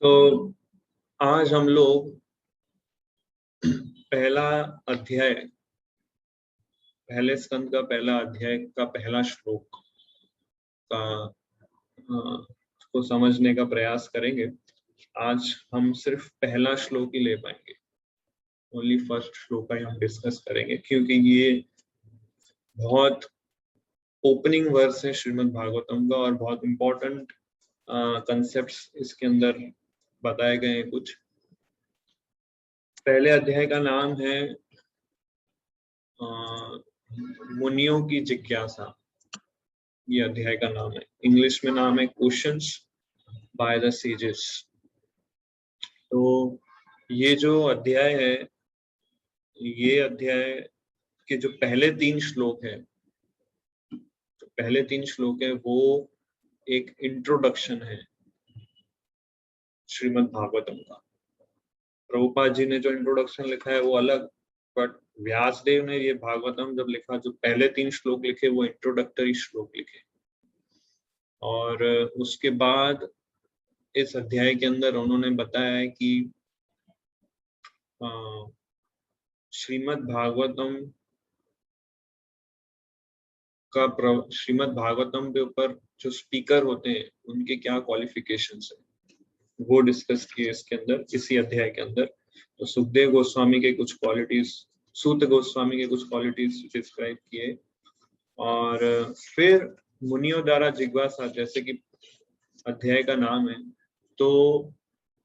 तो आज हम लोग पहला अध्याय, पहले स्कंद का पहला अध्याय का पहला श्लोक का को समझने का प्रयास करेंगे। आज हम सिर्फ पहला श्लोक ही ले पाएंगे, ओनली फर्स्ट श्लोक का ही हम डिस्कस करेंगे, क्योंकि ये बहुत ओपनिंग वर्स है श्रीमद् भागवतम का और बहुत इम्पोर्टेंट कंसेप्ट्स इसके अंदर बताए गए हैं। कुछ पहले अध्याय का नाम है मुनियों की जिज्ञासा, ये अध्याय का नाम है। इंग्लिश में नाम है क्वेश्चंस बाय द सेजेस। तो ये जो अध्याय है, ये अध्याय के जो पहले तीन श्लोक है, वो एक इंट्रोडक्शन है श्रीमद् भागवतम का। प्रभुपाद जी ने जो इंट्रोडक्शन लिखा है वो अलग, बट व्यासदेव ने ये भागवतम जब लिखा, जो पहले तीन श्लोक लिखे वो इंट्रोडक्टरी श्लोक लिखे। और उसके बाद इस अध्याय के अंदर उन्होंने बताया है कि श्रीमद् भागवतम के ऊपर जो स्पीकर होते हैं उनके क्या क्वालिफिकेशंस है, वो डिस्कस किए इसके अंदर, इसी अध्याय के अंदर। तो सुखदेव गोस्वामी के कुछ क्वालिटीज, सूत गोस्वामी के कुछ क्वालिटीज डिस्क्राइब किए, और फिर मुनियों द्वारा जिज्ञासा, जैसे कि अध्याय का नाम है। तो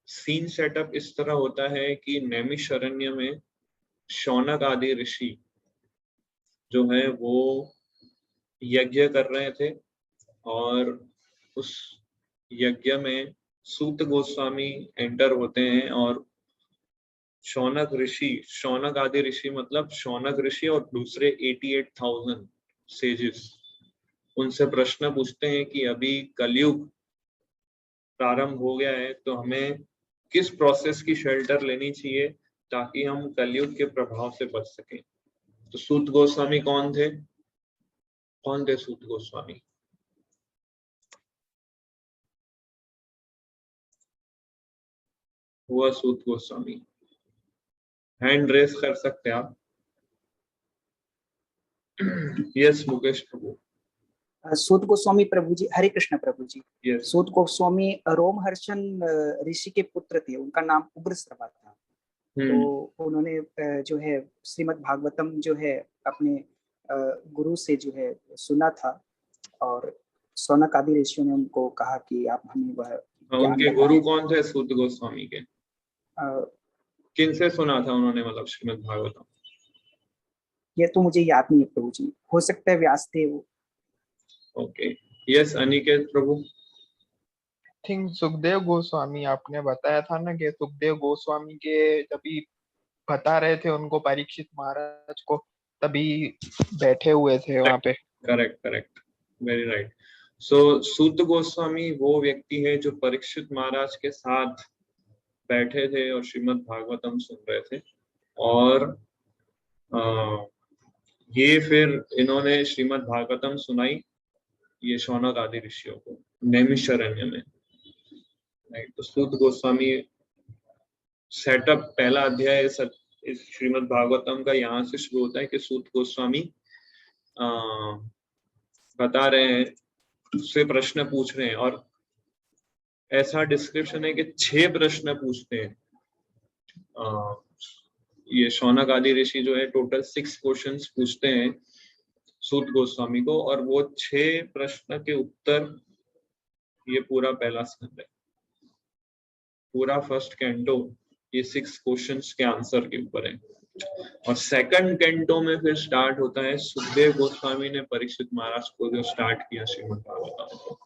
सीन सेटअप इस तरह होता है कि नैमिषारण्य में शौनक आदि ऋषि जो है वो यज्ञ कर रहे थे, और उस यज्ञ में सूत गोस्वामी एंटर होते हैं और शौनक आदि ऋषि मतलब शौनक ऋषि और दूसरे 88,000 सेजेस उनसे प्रश्न पूछते हैं कि अभी कलयुग प्रारंभ हो गया है, तो हमें किस प्रोसेस की शेल्टर लेनी चाहिए ताकि हम कलयुग के प्रभाव से बच सकें। तो सूत गोस्वामी कौन थे सूत गोस्वामी? हुआ सूत गोस्वामी, हैंड रेस कर सकते आप। यस मुकेश प्रभु। सूत गोस्वामी प्रभु जी, हरे कृष्ण प्रभु जी। yes. सूत गोस्वामी रोमहर्षण ऋषि के पुत्र थे, उनका नाम उग्रश्रवा था। तो उन्होंने जो है श्रीमद् भागवतम जो है अपने गुरु से जो है सुना था, और शौनक आदि ऋषियों ने उनको कहा कि आप हमें वह उनके गुरु कौन थे सूत गोस्वामी के? किन से सुना था उन्होंने, मतलब श्रीमद् भागवतम? ये तो मुझे याद नहीं है प्रभु जी, हो सकता है व्यासदेव। ओके, यस अनिकेत प्रभु। थिंक सुखदेव गोस्वामी, आपने बताया था ना कि सुखदेव गोस्वामी के तभी बता रहे थे उनको परीक्षित महाराज को, तभी बैठे हुए थे वहां पे। Correct, very right. So Suta Goswami वो व्यक्ति है जो परीक्षित महाराज के साथ बैठे थे और श्रीमद् भागवतम सुन रहे थे, और ये फिर इन्होंने श्रीमद् भागवतम सुनाई ये शौनक आदि ऋषियों को नैमिषारण्य में। तो सूत गोस्वामी सेटअप, पहला अध्याय इस श्रीमद् भागवतम का यहाँ से शुरू होता है कि सूत गोस्वामी बता रहे हैं, उससे प्रश्न पूछ रहे हैं, और ऐसा डिस्क्रिप्शन है कि 6 प्रश्न पूछते हैं ये शौनक आदि ऋषि जो है। टोटल 6 क्वेश्चंस पूछते हैं सूत गोस्वामी को, और वो 6 प्रश्न के उत्तर ये पूरा पहला स्कंद है, पूरा फर्स्ट कैंटो ये 6 क्वेश्चंस के आंसर के ऊपर है। और सेकंड कैंटो में फिर स्टार्ट होता है, सुखदेव गोस्वामी ने परीक्षित महाराज को जो स्टार्ट किया श्रीमद् भागवतम।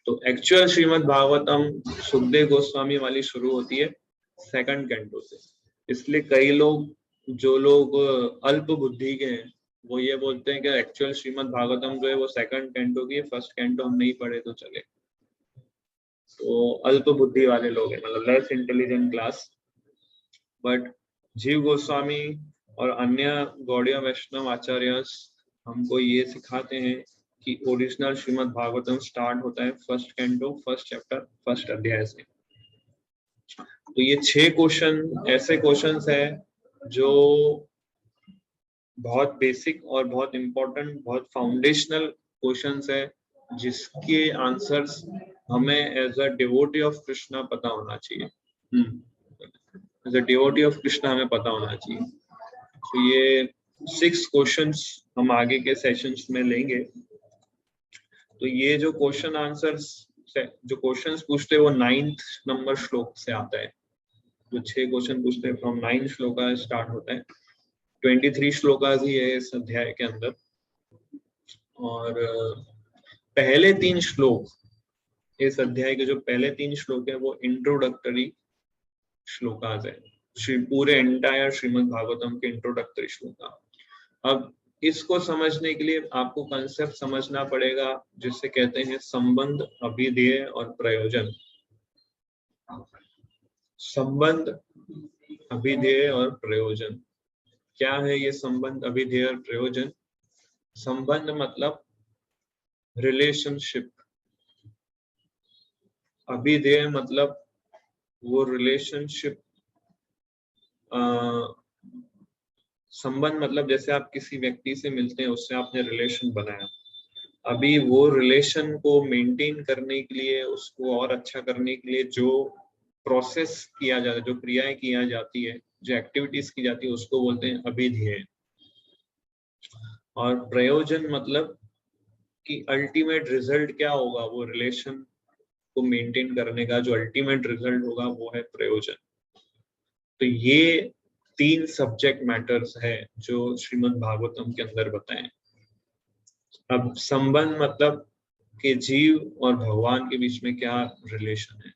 तो एक्चुअल श्रीमद् भागवतम सुखदेव गोस्वामी वाली शुरू होती है सेकंड कैंटो से। इसलिए कई लोग, जो लोग अल्प बुद्धि के हैं, वो ये बोलते हैं कि एक्चुअल श्रीमद् भागवतम जो है वो सेकंड कैंटो की है, फर्स्ट कैंटो हम नहीं पढ़े तो चले। तो अल्प बुद्धि वाले लोग हैं, मतलब लेस इंटेलिजेंट क्लास। बट जीव गोस्वामी और अन्य गौड़ीय वैष्णव आचार्य हमको ये सिखाते हैं कि ओरिजिनल श्रीमद् भागवतम स्टार्ट होता है first canto first chapter first अध्याय से। तो ये 6 क्वेश्चन ऐसे क्वेश्चंस है जो बहुत बेसिक और बहुत इम्पोर्टेंट, बहुत फाउंडेशनल क्वेश्चंस है, जिसके आंसर्स हमें as a devotee of Krishna पता होना चाहिए। As a devotee of Krishna हमें पता होना चाहिए। तो ये 6 क्वेश्चंस हम आगे के सेशंस में लेंगे। तो ये जो क्वेश्चन आंसर्स जो क्वेश्चंस पूछते हैं वो 9th नंबर श्लोक से आता है। जो 6 क्वेश्चन पूछते हैं फ्रॉम 9th श्लोक स्टार्ट होता है। 23 श्लोकास ही है इस अध्याय के अंदर। और पहले 3 श्लोक, इस अध्याय के जो पहले 3 श्लोक है वो इंट्रोडक्टरी श्लोकास है। पूरे एंटायर श्रीमद् भागवतम के इंट्रोडक्टरी श्लोका। अब इसको समझने के लिए आपको कंसेप्ट समझना पड़ेगा जिसे कहते हैं संबंध, अभिधेय और प्रयोजन। संबंध, अभिधेय और प्रयोजन क्या है? ये संबंध, अभिधेय और प्रयोजन। संबंध मतलब रिलेशनशिप, अभिधेय मतलब वो रिलेशनशिप। संबंध मतलब जैसे आप किसी व्यक्ति से मिलते हैं, उससे आपने रिलेशन बनाया। अभी वो रिलेशन को मेंटेन करने के लिए, उसको और अच्छा करने के लिए जो प्रोसेस किया जाता है, जो क्रियाएं किया जाती है, जो एक्टिविटीज की जाती है, उसको बोलते हैं अभिधेय। और प्रयोजन मतलब कि अल्टीमेट रिजल्ट क्या होगा, वो रिलेशन को मेंटेन करने का जो अल्टीमेट रिजल्ट होगा वो है प्रयोजन। तो ये 3 सब्जेक्ट मैटर्स है जो श्रीमद् भागवतम के अंदर बताएं। अब संबंध मतलब कि जीव और भगवान के बीच में क्या रिलेशन है,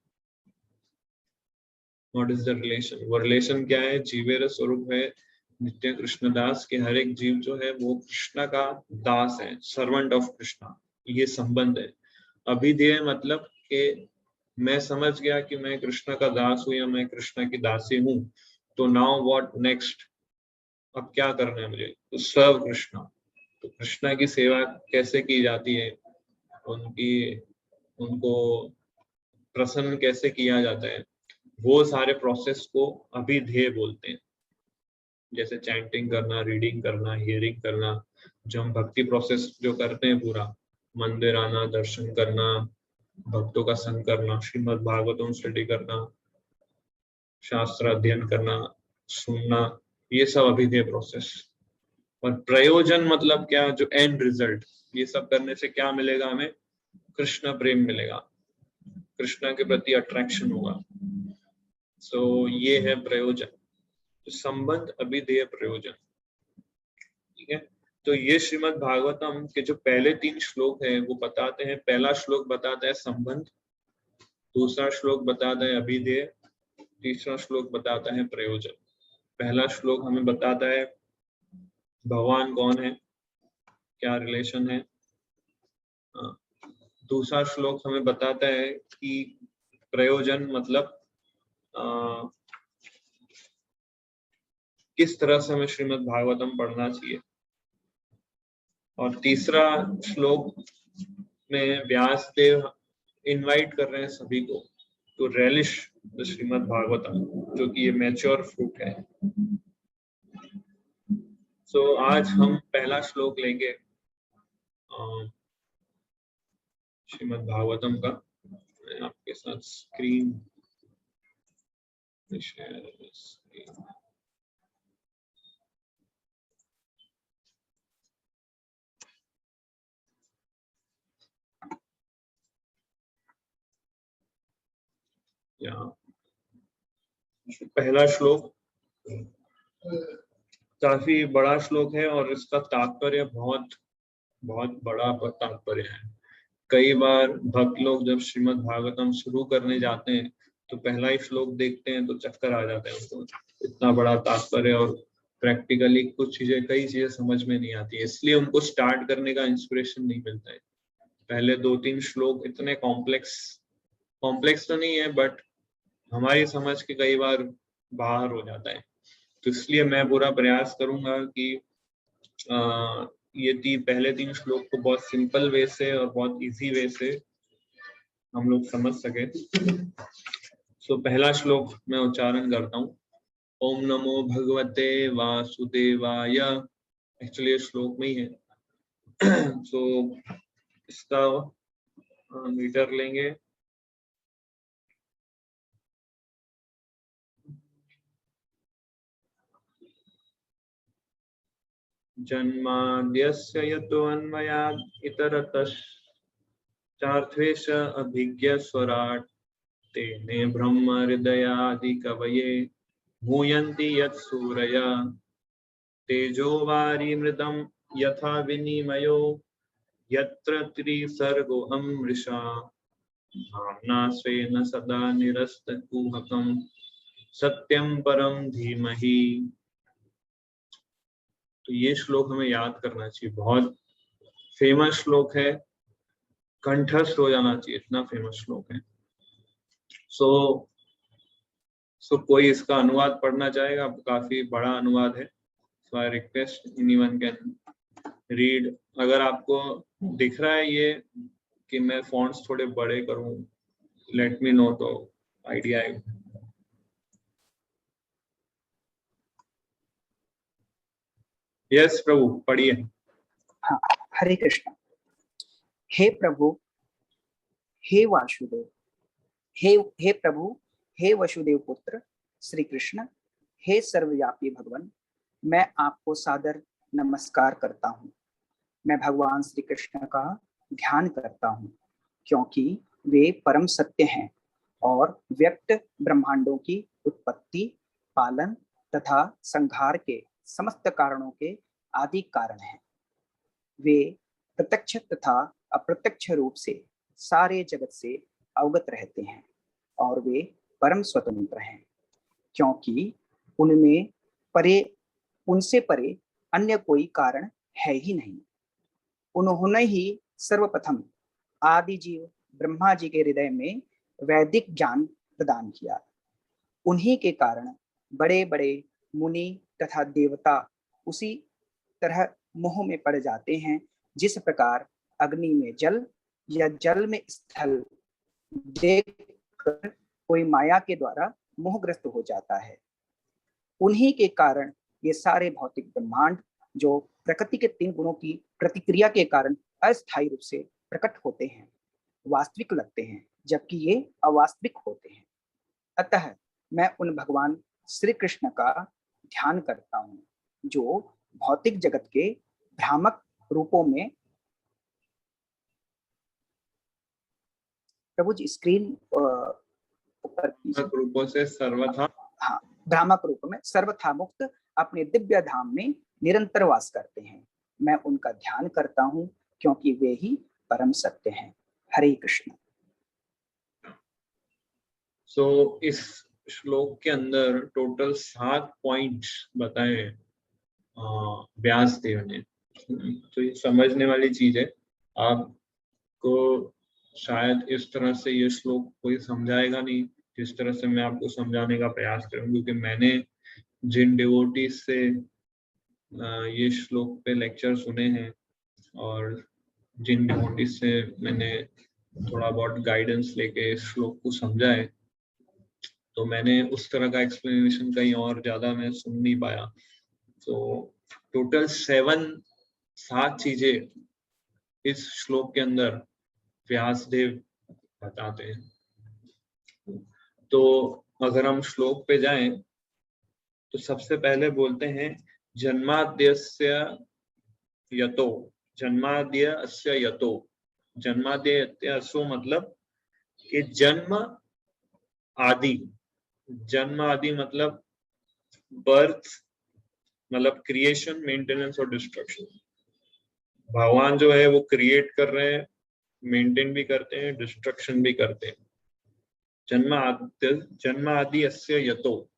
व्हाट इज द रिलेशन। वो रिलेशन क्या है? जीवेर स्वरूप है नित्य कृष्णदास के। हर एक जीव जो है वो कृष्ण का दास है, सर्वेंट ऑफ कृष्णा। ये संबंध है। अभिधेय मतलब कि मैं समझ गया कि मैं कृष्ण का दास हूं या मैं कृष्ण की दासी हूं, तो नाउ व्हाट नेक्स्ट, अब क्या करना है मुझे? तो सर्व कृष्ण। तो कृष्ण की सेवा कैसे की जाती है, उनको प्रसन्न कैसे किया जाता है, वो सारे प्रोसेस को अभिधेय बोलते हैं। जैसे चैंटिंग करना, रीडिंग करना, हियरिंग करना, जो हम भक्ति प्रोसेस जो करते हैं, पूरा मंदिर आना, दर्शन करना, भक्तों का संग करना, श्रीमद् भागवतम स्टडी करना, शास्त्र अध्ययन करना, सुनना, ये सब अभिधेय प्रोसेस। और प्रयोजन मतलब क्या? जो एंड रिजल्ट। ये सब करने से क्या मिलेगा हमें? कृष्ण प्रेम मिलेगा, कृष्ण के प्रति अट्रैक्शन होगा। सो ये है प्रयोजन। तो संबंध, अभिधेय, प्रयोजन। ठीक है। तो ये श्रीमद् भागवतम के जो पहले 3 श्लोक हैं वो बताते हैं। पहला श्लोक बताता है संबंध, दूसरा श्लोक बताता है अभिधेय, तीसरा श्लोक बताता है प्रयोजन। पहला श्लोक हमें बताता है भगवान कौन है, क्या रिलेशन है। दूसरा श्लोक हमें बताता है कि प्रयोजन मतलब किस तरह से हमें श्रीमद् भागवतम पढ़ना चाहिए। और तीसरा श्लोक में व्यास देव इनवाइट कर रहे हैं सभी को to relish the Srimad Bhagavatam, जो कि ये मैच्योर फ्रूट है। सो आज हम पहला श्लोक लेंगे श्रीमद् भागवतम का। मैं आपके साथ स्क्रीन शेयर। यहाँ पहला श्लोक काफी बड़ा श्लोक है और इसका तात्पर्य बहुत बहुत बड़ा तात्पर्य है। कई बार भक्त लोग जब श्रीमद् भागवतम शुरू करने जाते हैं तो पहला ही श्लोक देखते हैं तो चक्कर आ जाते हैं उनको, इतना बड़ा तात्पर्य, और प्रैक्टिकली कुछ चीजें, कई चीजें समझ में नहीं आती है, इसलिए उनको स्टार्ट करने का इंस्पिरेशन नहीं मिलता है। पहले 2-3 श्लोक इतने कॉम्प्लेक्स तो नहीं है, बट हमारी समझ के कई बार बाहर हो जाता है। तो इसलिए मैं पूरा प्रयास करूंगा कि ये पहले 3 श्लोक को बहुत सिंपल वे से और बहुत इजी वे से हम लोग समझ सके। सो पहला श्लोक मैं उच्चारण करता हूँ। ओम नमो भगवते वासुदेवाय। एक्चुअली श्लोक में ही है। सो इसका मीटर लेंगे। जन्माद्यस्य यतोऽन्वयात् इतरतश्चार्थेष अभिज्ञस्वराट् तेने ब्रह्म हृदयादि कवये भूयन्ति यत्सूरया तेजो वारिमृदं यथा विनिमयो यत्र त्रिसर्गो अमृषा धाम्ना स्वेन सदा निरस्तकुहकं सत्यं परं धीमहि। तो ये श्लोक हमें याद करना चाहिए। बहुत फेमस श्लोक है, कंठस्थ हो जाना चाहिए, इतना फेमस श्लोक है। सो कोई इसका अनुवाद पढ़ना चाहेगा? काफी बड़ा अनुवाद है। So I request anyone can read. अगर आपको दिख रहा है ये कि मैं फॉन्ट्स थोड़े बड़े करूं, लेट मी नो तो आइडिया आएगा। यस प्रभु, पढ़िए। हाँ, हरे कृष्ण। हे प्रभु, हे वासुदेव, हे प्रभु, हे वसुदेव पुत्र श्री कृष्ण, हे सर्वव्यापी भगवान, मैं आपको सादर नमस्कार करता हूँ। मैं भगवान श्री कृष्ण का ध्यान करता हूँ क्योंकि वे परम सत्य हैं और व्यक्त ब्रह्मांडों की उत्पत्ति, पालन तथा संहार के समस्त कारणों के आदि कारण हैं। वे प्रत्यक्ष तथा अप्रत्यक्ष रूप से सारे जगत से अवगत रहते हैं और वे परम स्वतंत्र हैं क्योंकि उनसे परे अन्य कोई कारण है ही नहीं। उन्होंने ही सर्वप्रथम आदि जीव ब्रह्मा जी के हृदय में वैदिक ज्ञान प्रदान किया। उन्हीं के कारण बड़े बड़े मुनि तथा देवता उसी तरह मोह में पड़ जाते हैं जिस प्रकार अग्नि में जल या जल में स्थल देखकर कोई माया के द्वारा मोहग्रस्त हो जाता है। उन्हीं के कारण ये सारे भौतिक ब्रह्मांड जो प्रकृति के 3 गुणों की प्रतिक्रिया के कारण अस्थायी रूप से प्रकट होते हैं, वास्तविक लगते हैं जबकि ये अवास्तविक होते हैं। अतः मैं उन भगवान श्री कृष्ण का ध्यान करता हूँ जो भौतिक जगत के भ्रामक रूपों में, प्रभु जी स्क्रीन ऊपर रूपों से सर्वथा, हाँ, भ्रामक रूप में सर्वथा मुक्त अपने दिव्य धाम में निरंतर वास करते हैं। मैं उनका ध्यान करता हूँ क्योंकि वे ही परम सत्य हैं। हरे कृष्ण। सो इस श्लोक के अंदर टोटल 7 पॉइंट्स बताए व्यास देव ने। तो ये समझने वाली चीज है। आपको शायद इस तरह से ये श्लोक कोई समझाएगा नहीं जिस तरह से मैं आपको समझाने का प्रयास करूँ, क्योंकि मैंने जिन डिवोटीज से ये श्लोक पे लेक्चर सुने हैं और जिन डिवोटीज से मैंने थोड़ा बहुत गाइडेंस लेके इस श्लोक को समझा है, तो मैंने उस तरह का एक्सप्लेनेशन कहीं और ज्यादा मैं सुन नहीं पाया। तो टोटल 7 चीजें इस श्लोक के अंदर व्यासदेव बताते हैं। तो अगर हम श्लोक पे जाएं तो सबसे पहले बोलते हैं जन्माद्यस्य यतो। जन्माद्यस्य यतो, जन्माद्यस्य मतलब कि जन्म आदि। जन्म आदि मतलब बर्थ, मतलब क्रिएशन, मेंटेनेंस और डिस्ट्रक्शन। भगवान जो है वो क्रिएट कर रहे हैं, मेंटेन भी करते हैं, डिस्ट्रक्शन भी करते हैं। जन्म आदि अस्य यतो।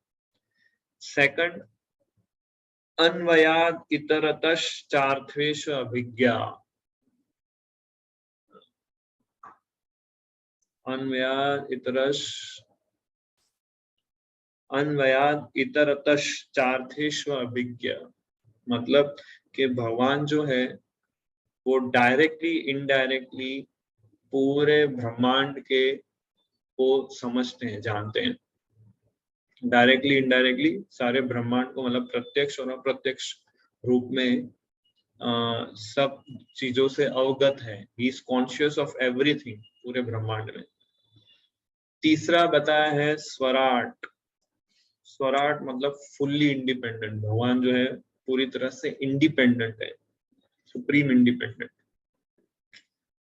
सेकंड, अन्वयाद इतरतश्चार्थेषु अभिज्ञा। अन्वयाद इतरतश्चार्थेषु अभिज्ञा मतलब कि भगवान जो है वो डायरेक्टली इनडायरेक्टली पूरे ब्रह्मांड के को समझते हैं, जानते हैं। डायरेक्टली इनडायरेक्टली सारे ब्रह्मांड को, मतलब प्रत्यक्ष और अप्रत्यक्ष रूप में सब चीजों से अवगत है। He is conscious of everything, पूरे ब्रह्मांड में। तीसरा बताया है स्वराट। स्वराट मतलब फुल्ली इंडिपेंडेंट। भगवान जो है पूरी तरह से इंडिपेंडेंट है, सुप्रीम इंडिपेंडेंट।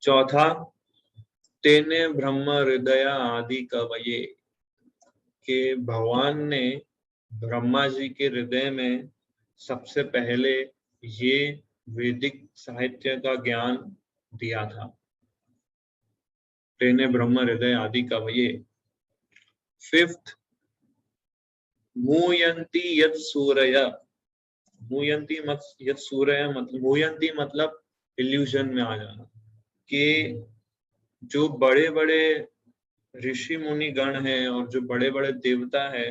चौथा तेने ब्रह्म हृदय आदि कवये, के भगवान ने ब्रह्मा जी के हृदय में सबसे पहले ये वैदिक साहित्य का ज्ञान दिया था। तेने ब्रह्म हृदय आदि कवये। फिफ्थ मूयंती यत् सूरय। मूयंती यत् सूरय मतलब, मूयंती मतलब इल्यूजन में आ जाना, कि जो बड़े बड़े ऋषि मुनि गण हैं और जो बड़े बड़े देवता है,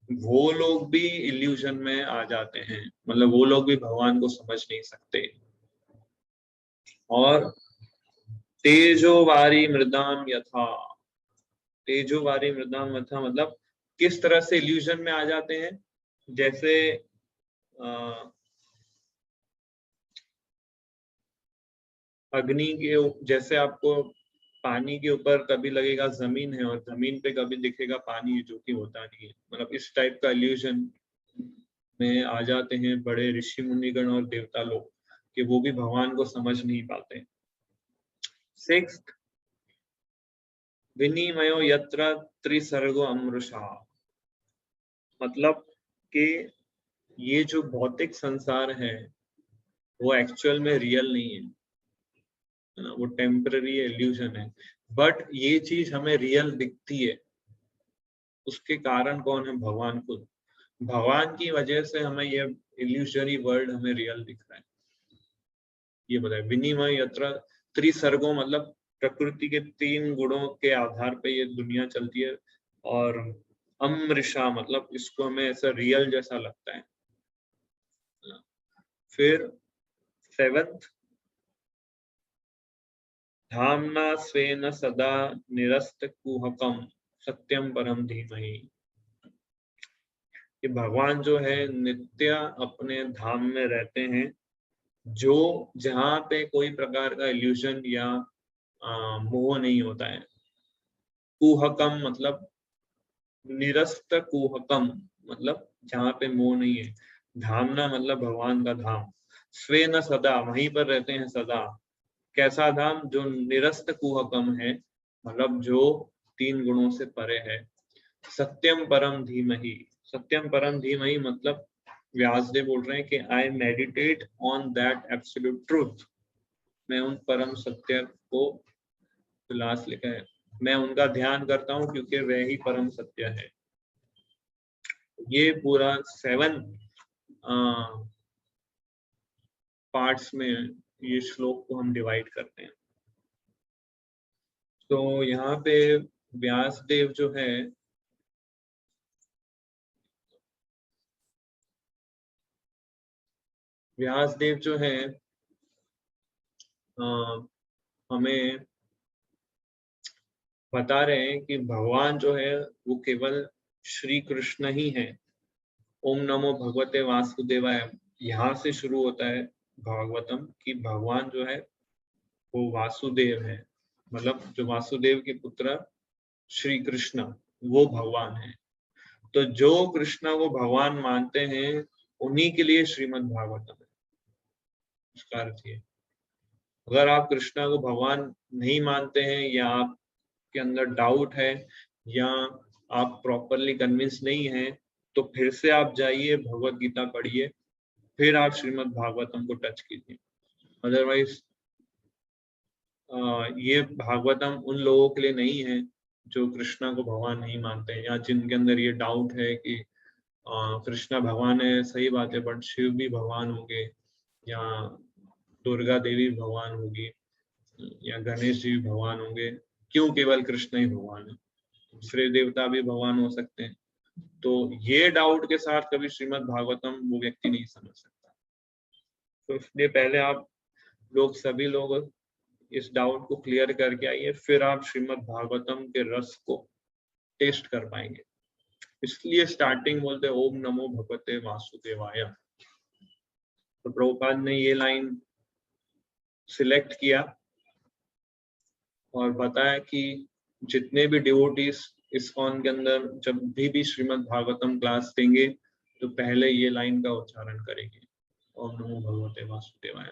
वो लोग भी इल्यूजन में आ जाते हैं, मतलब वो लोग भी भगवान को समझ नहीं सकते। और तेजोवारी मृदाम यथा। तेजोवारी मृदाम यथा मतलब किस तरह से इल्यूजन में आ जाते हैं। जैसे अग्नि के, जैसे आपको पानी के ऊपर कभी लगेगा जमीन है और जमीन पे कभी दिखेगा पानी, जो कि होता नहीं है। मतलब इस टाइप का इल्यूजन में आ जाते हैं बड़े ऋषि मुनिगण और देवता लोग, कि वो भी भगवान को समझ नहीं पाते। सिक्स्थ विनिमयो यत्र त्रिसर्गो अमृषा। मतलब कि ये जो भौतिक संसार है वो एक्चुअल में रियल नहीं है, वो टेम्पररी इल्यूजन है। बट ये चीज हमें रियल दिखती है। उसके कारण कौन है? भगवान खुद। भगवान की वजह से हमें ये इल्यूजनरी वर्ल्ड हमें रियल दिख रहा है। ये बताए विनिमय यत्र त्रिसर्गों मतलब प्रकृति के 3 गुणों के आधार पे ये दुनिया चलती है। और अमृषा मतलब इसको हमें ऐसा रियल जैसा लगता है। फिर 7th धामना स्वेन सदा निरस्त कुहकम सत्यम परम धीमहि। कि भगवान जो है नित्य अपने धाम में रहते हैं, जो जहाँ पे कोई प्रकार का इल्यूजन या मोह नहीं होता है। कुहकम मतलब निरस्त कुहकम मतलब जहाँ पे मोह नहीं है। धामना मतलब भगवान का धाम। स्वेन सदा वहीं पर रहते हैं सदा। कैसा धाम? जो निरस्त कुहकम है, मतलब जो 3 गुणों से परे है। सत्यम परम धीमहि। सत्यम परम धीमहि मतलब व्यासदेव बोल रहे हैं कि I meditate on that absolute truth. मैं उन परम सत्य को, लास्ट लिखा है, मैं उनका ध्यान करता हूँ क्योंकि वह ही परम सत्य है। ये पूरा 7 पार्ट्स में ये श्लोक को हम डिवाइड करते हैं। तो यहाँ पे व्यासदेव जो है हमें बता रहे हैं कि भगवान जो है वो केवल श्री कृष्ण ही है। ओम नमो भगवते वासुदेवाय, यहाँ से शुरू होता है भागवतम कि भगवान जो है वो वासुदेव है। मतलब जो वासुदेव के पुत्र श्री कृष्ण वो भगवान है। तो जो कृष्ण को भगवान मानते हैं उन्हीं के लिए श्रीमद् भागवतम है। उसका अर्थ ये, अगर आप कृष्ण को भगवान नहीं मानते हैं या आपके अंदर डाउट है या आप प्रॉपरली कन्विंस नहीं है, तो फिर से आप जाइए भगवत गीता पढ़िए, फिर आप श्रीमद् भागवतम को टच कीजिए। अदरवाइज ये भागवतम उन लोगों के लिए नहीं है जो कृष्णा को भगवान नहीं मानते हैं या जिनके अंदर ये डाउट है कि कृष्णा भगवान है, सही बात है, बट शिव भी भगवान होंगे या दुर्गा देवी भगवान होगी या गणेश जी भी भगवान होंगे, क्यों केवल कृष्ण ही भगवान है? दूसरे देवता भी भगवान हो सकते हैं। तो ये डाउट के साथ कभी श्रीमद् भागवतम वो व्यक्ति नहीं समझ सकता। तो इसलिए पहले आप लोग सभी लोग इस डाउट को क्लियर करके आइए, फिर आप श्रीमद् भागवतम के रस को टेस्ट कर पाएंगे। इसलिए स्टार्टिंग बोलते ओम नमो भगवते वासुदेवाय। तो प्रभुपाद ने ये लाइन सिलेक्ट किया और बताया कि जितने भी डिवोटीज इस्कॉन के अंदर जब भी श्रीमद् भागवतम क्लास देंगे तो पहले ये लाइन का उच्चारण करेंगे, ओम नमो भगवते वासुदेवाय।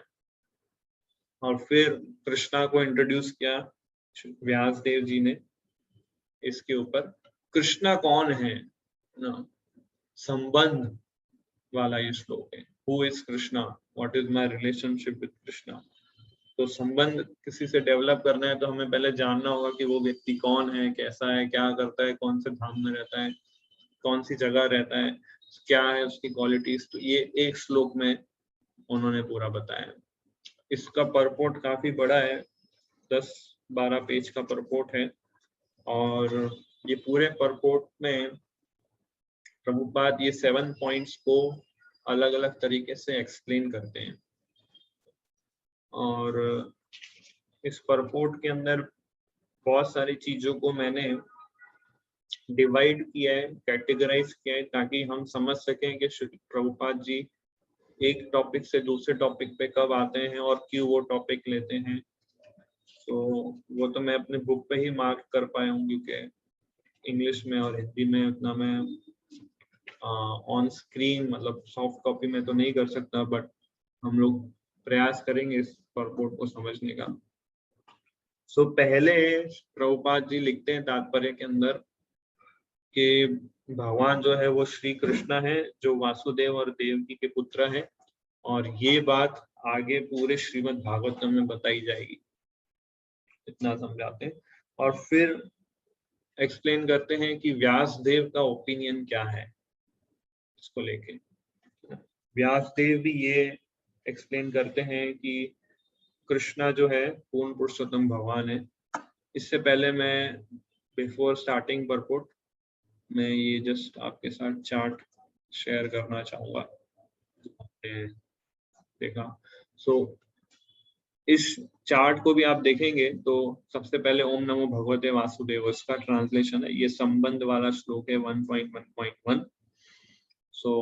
और फिर कृष्णा को इंट्रोड्यूस किया व्यास देव जी ने इसके ऊपर। कृष्णा कौन है ना, संबंध वाला ये श्लोक है। Who is Krishna, what is my relationship with Krishna. तो संबंध किसी से डेवलप करना है तो हमें पहले जानना होगा कि वो व्यक्ति कौन है, कैसा है, क्या करता है, कौन से धाम में रहता है, कौन सी जगह रहता है, क्या है उसकी क्वालिटीज। तो ये एक श्लोक में उन्होंने पूरा बताया। इसका परपोर्ट काफी बड़ा है, 10-12 पेज का परपोर्ट है। और ये पूरे परपोर्ट में प्रभुपाद ये 7 पॉइंट्स को अलग अलग तरीके से एक्सप्लेन करते हैं। और इस परपोर्ट के अंदर बहुत सारी चीजों को मैंने डिवाइड किया है, कैटेगराइज किया है, ताकि हम समझ सकें कि प्रभुपाद जी एक टॉपिक से दूसरे टॉपिक पे कब आते हैं और क्यों वो टॉपिक लेते हैं। तो वो तो मैं अपने बुक पे ही मार्क कर पाया हूँ, क्योंकि इंग्लिश में और हिंदी में उतना मैं ऑन स्क्रीन मतलब सॉफ्ट कॉपी में तो नहीं कर सकता, बट हम लोग प्रयास करेंगे इस परपोर्ट को समझने का। सो पहले प्रभुपाद जी लिखते हैं तात्पर्य के अंदर कि भगवान जो है वो श्री कृष्ण है, जो वासुदेव और देवकी के पुत्र हैं। और ये बात आगे पूरे श्रीमद् भागवतम में बताई जाएगी, इतना समझाते हैं। और फिर एक्सप्लेन करते हैं कि व्यास देव का ओपिनियन क्या है इसको लेके। व्यास देव भी ये एक्सप्लेन करते हैं कि कृष्णा जो है पूर्ण पुरुषोत्तम भगवान है। इससे पहले मैं बिफोर स्टार्टिंग परपोर्ट मैं ये जस्ट आपके साथ चार्ट शेयर करना चाहूंगा। देखा सो इस चार्ट को भी आप देखेंगे तो सबसे पहले ओम नमो भगवते वासुदेव इसका ट्रांसलेशन है। ये संबंध वाला श्लोक है 1.1.1। सो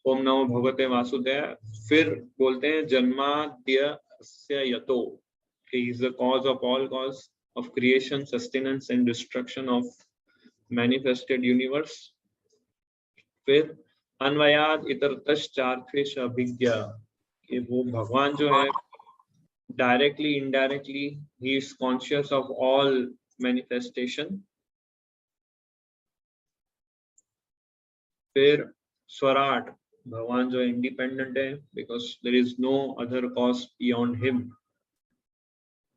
ओम नमो भगवते वासुदेव। फिर बोलते हैं जन्माद्यस्य यतो, he is the cause of all cause of creation, sustenance and destruction of manifested universe। फिर अन्वयाद इतरतश्चार्थेश अभिज्ञा, कि वो भगवान जो है directly indirectly he is conscious of all manifestation। फिर स्वराट, भगवान जो इंडिपेंडेंट है because there is no other cause beyond him.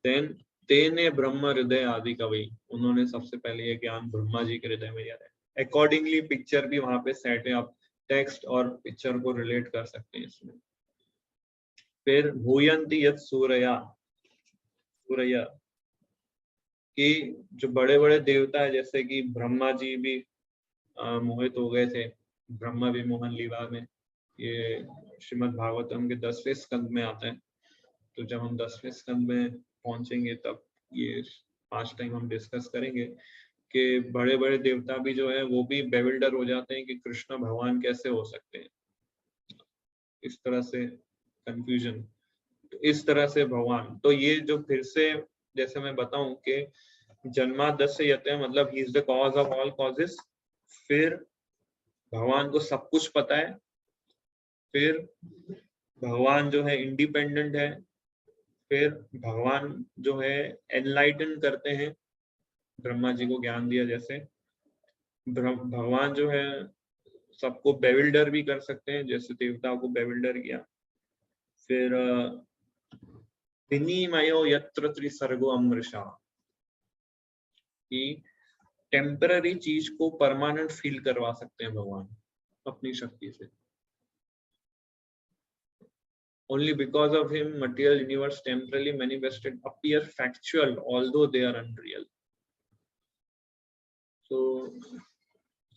Then तेने ब्रह्म हृदय आदि कवि, उन्होंने सबसे पहले ये ज्ञान ब्रह्मा जी के हृदय में दिया है। अकॉर्डिंगली पिक्चर भी वहां पे सेट है, आप टेक्स्ट और पिक्चर को रिलेट कर सकते हैं इसमें। फिर भूयंती यत् सूर्या, सूर्या कि जो बड़े बड़े देवता है जैसे कि ब्रह्मा जी भी मोहित हो गए थे, ब्रह्मा विमोहन लीला में, ये श्रीमद् भागवतम के 10वें स्कंद में आता है। तो जब हम 10वें स्कंद में पहुंचेंगे तब ये 5 टाइम हम डिस्कस करेंगे कि बड़े बड़े देवता भी जो है वो भी बेविल्डर हो जाते हैं कि कृष्ण भगवान कैसे हो सकते हैं, इस तरह से कंफ्यूजन। तो इस तरह से भगवान, तो ये जो फिर से जैसे मैं बताऊं कि जन्माद्यस्य यते मतलब he is the cause of all causes. फिर भगवान को सब कुछ पता है। फिर भगवान जो है इंडिपेंडेंट है। फिर भगवान जो है एनलाइटन करते हैं, ब्रह्मा जी को ज्ञान दिया जैसे। भगवान जो है सबको बेविल्डर भी कर सकते हैं, जैसे देवताओं को बेविल्डर किया। फिर विनिमयो यत्र त्रिसर्गो अमृषा, कि टेम्पररी चीज को परमानेंट फील करवा सकते हैं भगवान अपनी शक्ति से। Only because of him, material universe temporarily manifested appear factual, although they are unreal. So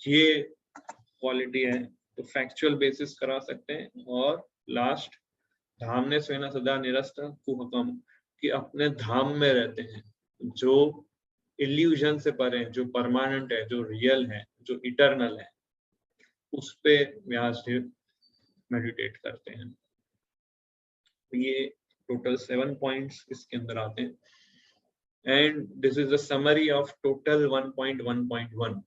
ये क्वालिटी है, तो फैक्चुअल बेसिस करा सकते हैं। और लास्ट धामने स्वेन सदा निरस्त कुहकम, कि अपने धाम में रहते हैं, जो इल्यूजन से परे है, जो परमानेंट है, जो रियल है, जो इटर्नल है, उस पे व्यासदेव मेडिटेट करते हैं। तो ये टोटल 7 पॉइंट्स इसके अंदर आते हैं, and this is the summary of total 1.1.1।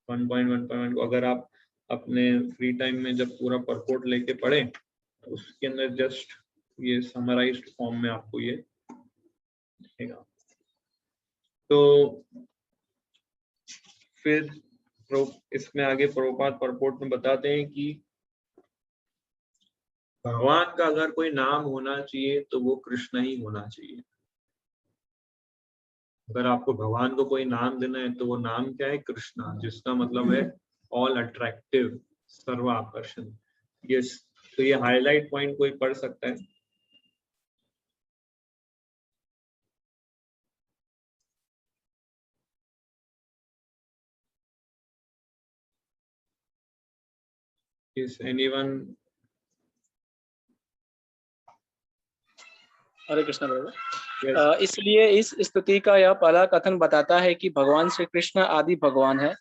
1.1.1 को अगर आप अपने फ्री टाइम में जब पूरा परपोर्ट लेके पढ़े, तो उसके अंदर जस्ट ये समराइज्ड फॉर्म में आपको ये दिखेगा। तो फिर इसमें आगे प्रभुपाद परपोर्ट में बताते हैं कि भगवान का अगर कोई नाम होना चाहिए तो वो कृष्ण ही होना चाहिए। अगर आपको भगवान को कोई नाम देना है तो वो नाम क्या है? कृष्णा, जिसका मतलब है ऑल अट्रैक्टिव, सर्व आकर्षण। यस, तो ये हाईलाइट पॉइंट कोई पढ़ सकता है? Is anyone? Hare Krishna Prabhu. Yes. इसलिए इस स्तुति का यह पहला कथन बताता है कि भगवान श्री कृष्ण आदि भगवान है।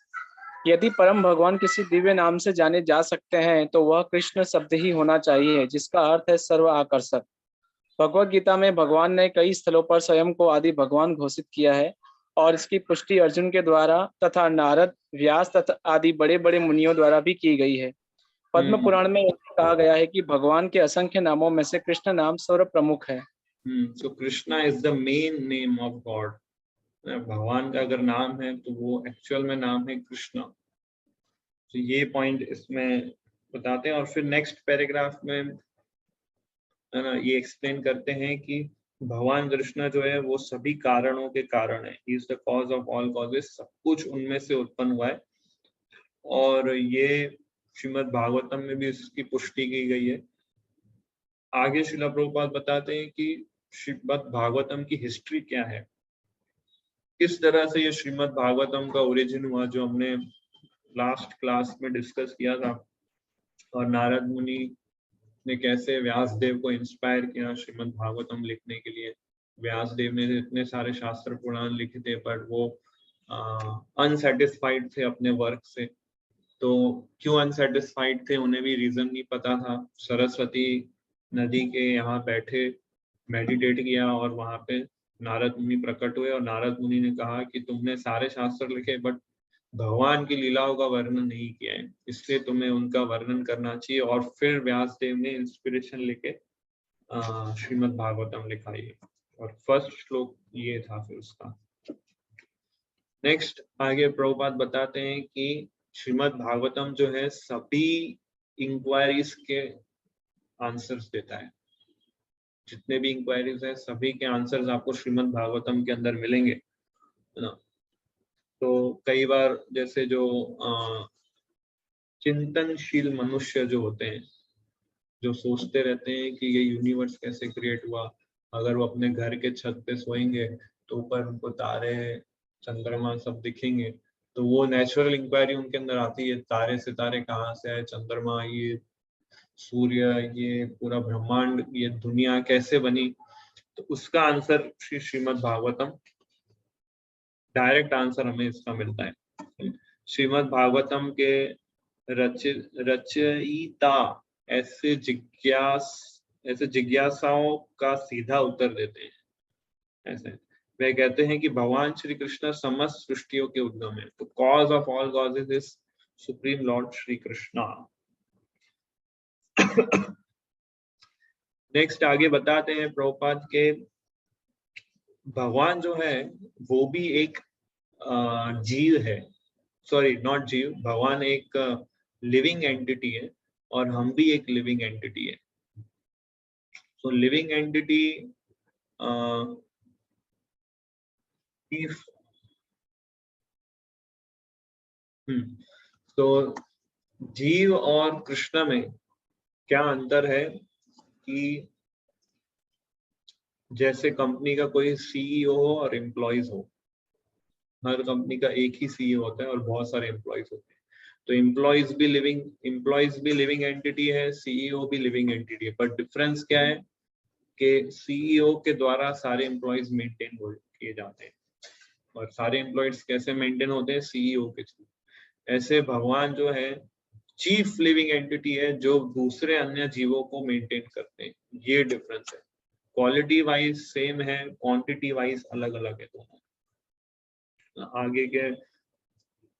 यदि परम भगवान किसी दिव्य नाम से जाने जा सकते हैं तो वह कृष्ण शब्द ही होना चाहिए, जिसका अर्थ है सर्व आकर्षक। भगवत गीता में भगवान ने कई स्थलों पर स्वयं को आदि भगवान घोषित किया है और इसकी पुष्टि अर्जुन के द्वारा तथा नारद, व्यास तथा आदि बड़े बड़े मुनियों द्वारा भी की गई है। पद्म पुराण में कहा गया है कि भगवान के असंख्य नामों में से कृष्ण नाम सर्व प्रमुख है। So Krishna is the main name of God. भगवान का अगर नाम है तो वो एक्चुअल में नाम है कृष्णा। तो ये पॉइंट इसमें बताते हैं, और फिर नेक्स्ट पैराग्राफ में है ना, ये एक्सप्लेन करते हैं कि भगवान कृष्ण जो है वो सभी कारणों के कारण है। He is the cause of all causes, सब कुछ उनमें से उत्पन्न हुआ है। और ये श्रीमद् भागवतम में भी इसकी पुष्टि की गई है। आगे श्रील प्रभुपाद बताते हैं कि श्रीमद् भागवतम की हिस्ट्री क्या है, किस तरह से ये श्रीमद् भागवतम का ओरिजिन हुआ, जो हमने लास्ट क्लास में डिस्कस किया था। और नारद मुनि ने कैसे व्यासदेव को इंस्पायर किया श्रीमद् भागवतम लिखने के लिए। व्यासदेव ने इतने सारे शास्त्र पुराण लिखे थे, पर वो अनसेटिस्फाइड थे अपने वर्क से। तो क्यों अनसेटिस्फाइड थे, उन्हें भी रीजन नहीं पता था। सरस्वती नदी के यहाँ बैठे मेडिटेट किया और वहां पे नारद मुनि प्रकट हुए, और नारद मुनि ने कहा कि तुमने सारे शास्त्र लिखे बट भगवान की लीलाओं का वर्णन नहीं किया है, इसलिए तुम्हें उनका वर्णन करना चाहिए। और फिर व्यासदेव ने इंस्पिरेशन लेके श्रीमद् भागवतम लिखा है, और फर्स्ट श्लोक ये था फिर उसका। नेक्स्ट आगे प्रभुपाद बताते हैं कि श्रीमद् भागवतम जो है सभी इंक्वायरीज के आंसर्स देता है। जितने भी इंक्वायरीज है सभी के आंसर्स आपको श्रीमद् भागवतम के अंदर मिलेंगे, है ना। तो कई बार जैसे जो चिंतनशील मनुष्य जो होते हैं, जो सोचते रहते हैं कि ये यूनिवर्स कैसे क्रिएट हुआ, अगर वो अपने घर के छत पे सोएंगे तो ऊपर उनको तारे, चंद्रमा सब दिखेंगे, तो वो नेचुरल इंक्वायरी उनके अंदर आती है, तारे सितारे कहाँ से आए, चंद्रमा, ये सूर्य, ये पूरा ब्रह्मांड, ये दुनिया कैसे बनी। तो उसका answer Shrimad Bhagavatam, direct answer हमें इसका मिलता है। श्रीमद् भागवतम के रचयिता ऐसे जिज्ञासाओं का सीधा उत्तर देते हैं। ऐसे वे कहते हैं कि भगवान श्री कृष्ण समस्त सृष्टियों के उद्गम है। तो cause of all causes is supreme Lord Shri Krishna. Next आगे बताते हैं प्रभुपाद के भगवान जो है वो भी एक जीव है, सॉरी नॉट जीव, भगवान एक लिविंग एंटिटी है और हम भी एक लिविंग एंटिटी है। तो लिविंग एंटिटी तो जीव और कृष्ण में क्या अंतर है कि जैसे कंपनी का कोई सीईओ हो और एम्प्लॉइज हो, हर कंपनी का एक ही सीईओ होता है और बहुत सारे एम्प्लॉइज होते हैं। तो एम्प्लॉइज भी लिविंग एंटिटी है, सीईओ भी लिविंग एंटिटी है, पर डिफरेंस क्या है कि सीईओ के द्वारा सारे एम्प्लॉइज मेंटेन किए जाते हैं और सारे एम्प्लॉइज कैसे मेंटेन होते हैं, सीईओ के थ्रू। ऐसे भगवान जो है चीफ लिविंग एंटिटी है जो दूसरे अन्य जीवों को मेंटेन करते हैं, ये डिफरेंस है। क्वालिटी वाइज सेम है, क्वांटिटी वाइज अलग अलग है दोनों। आगे के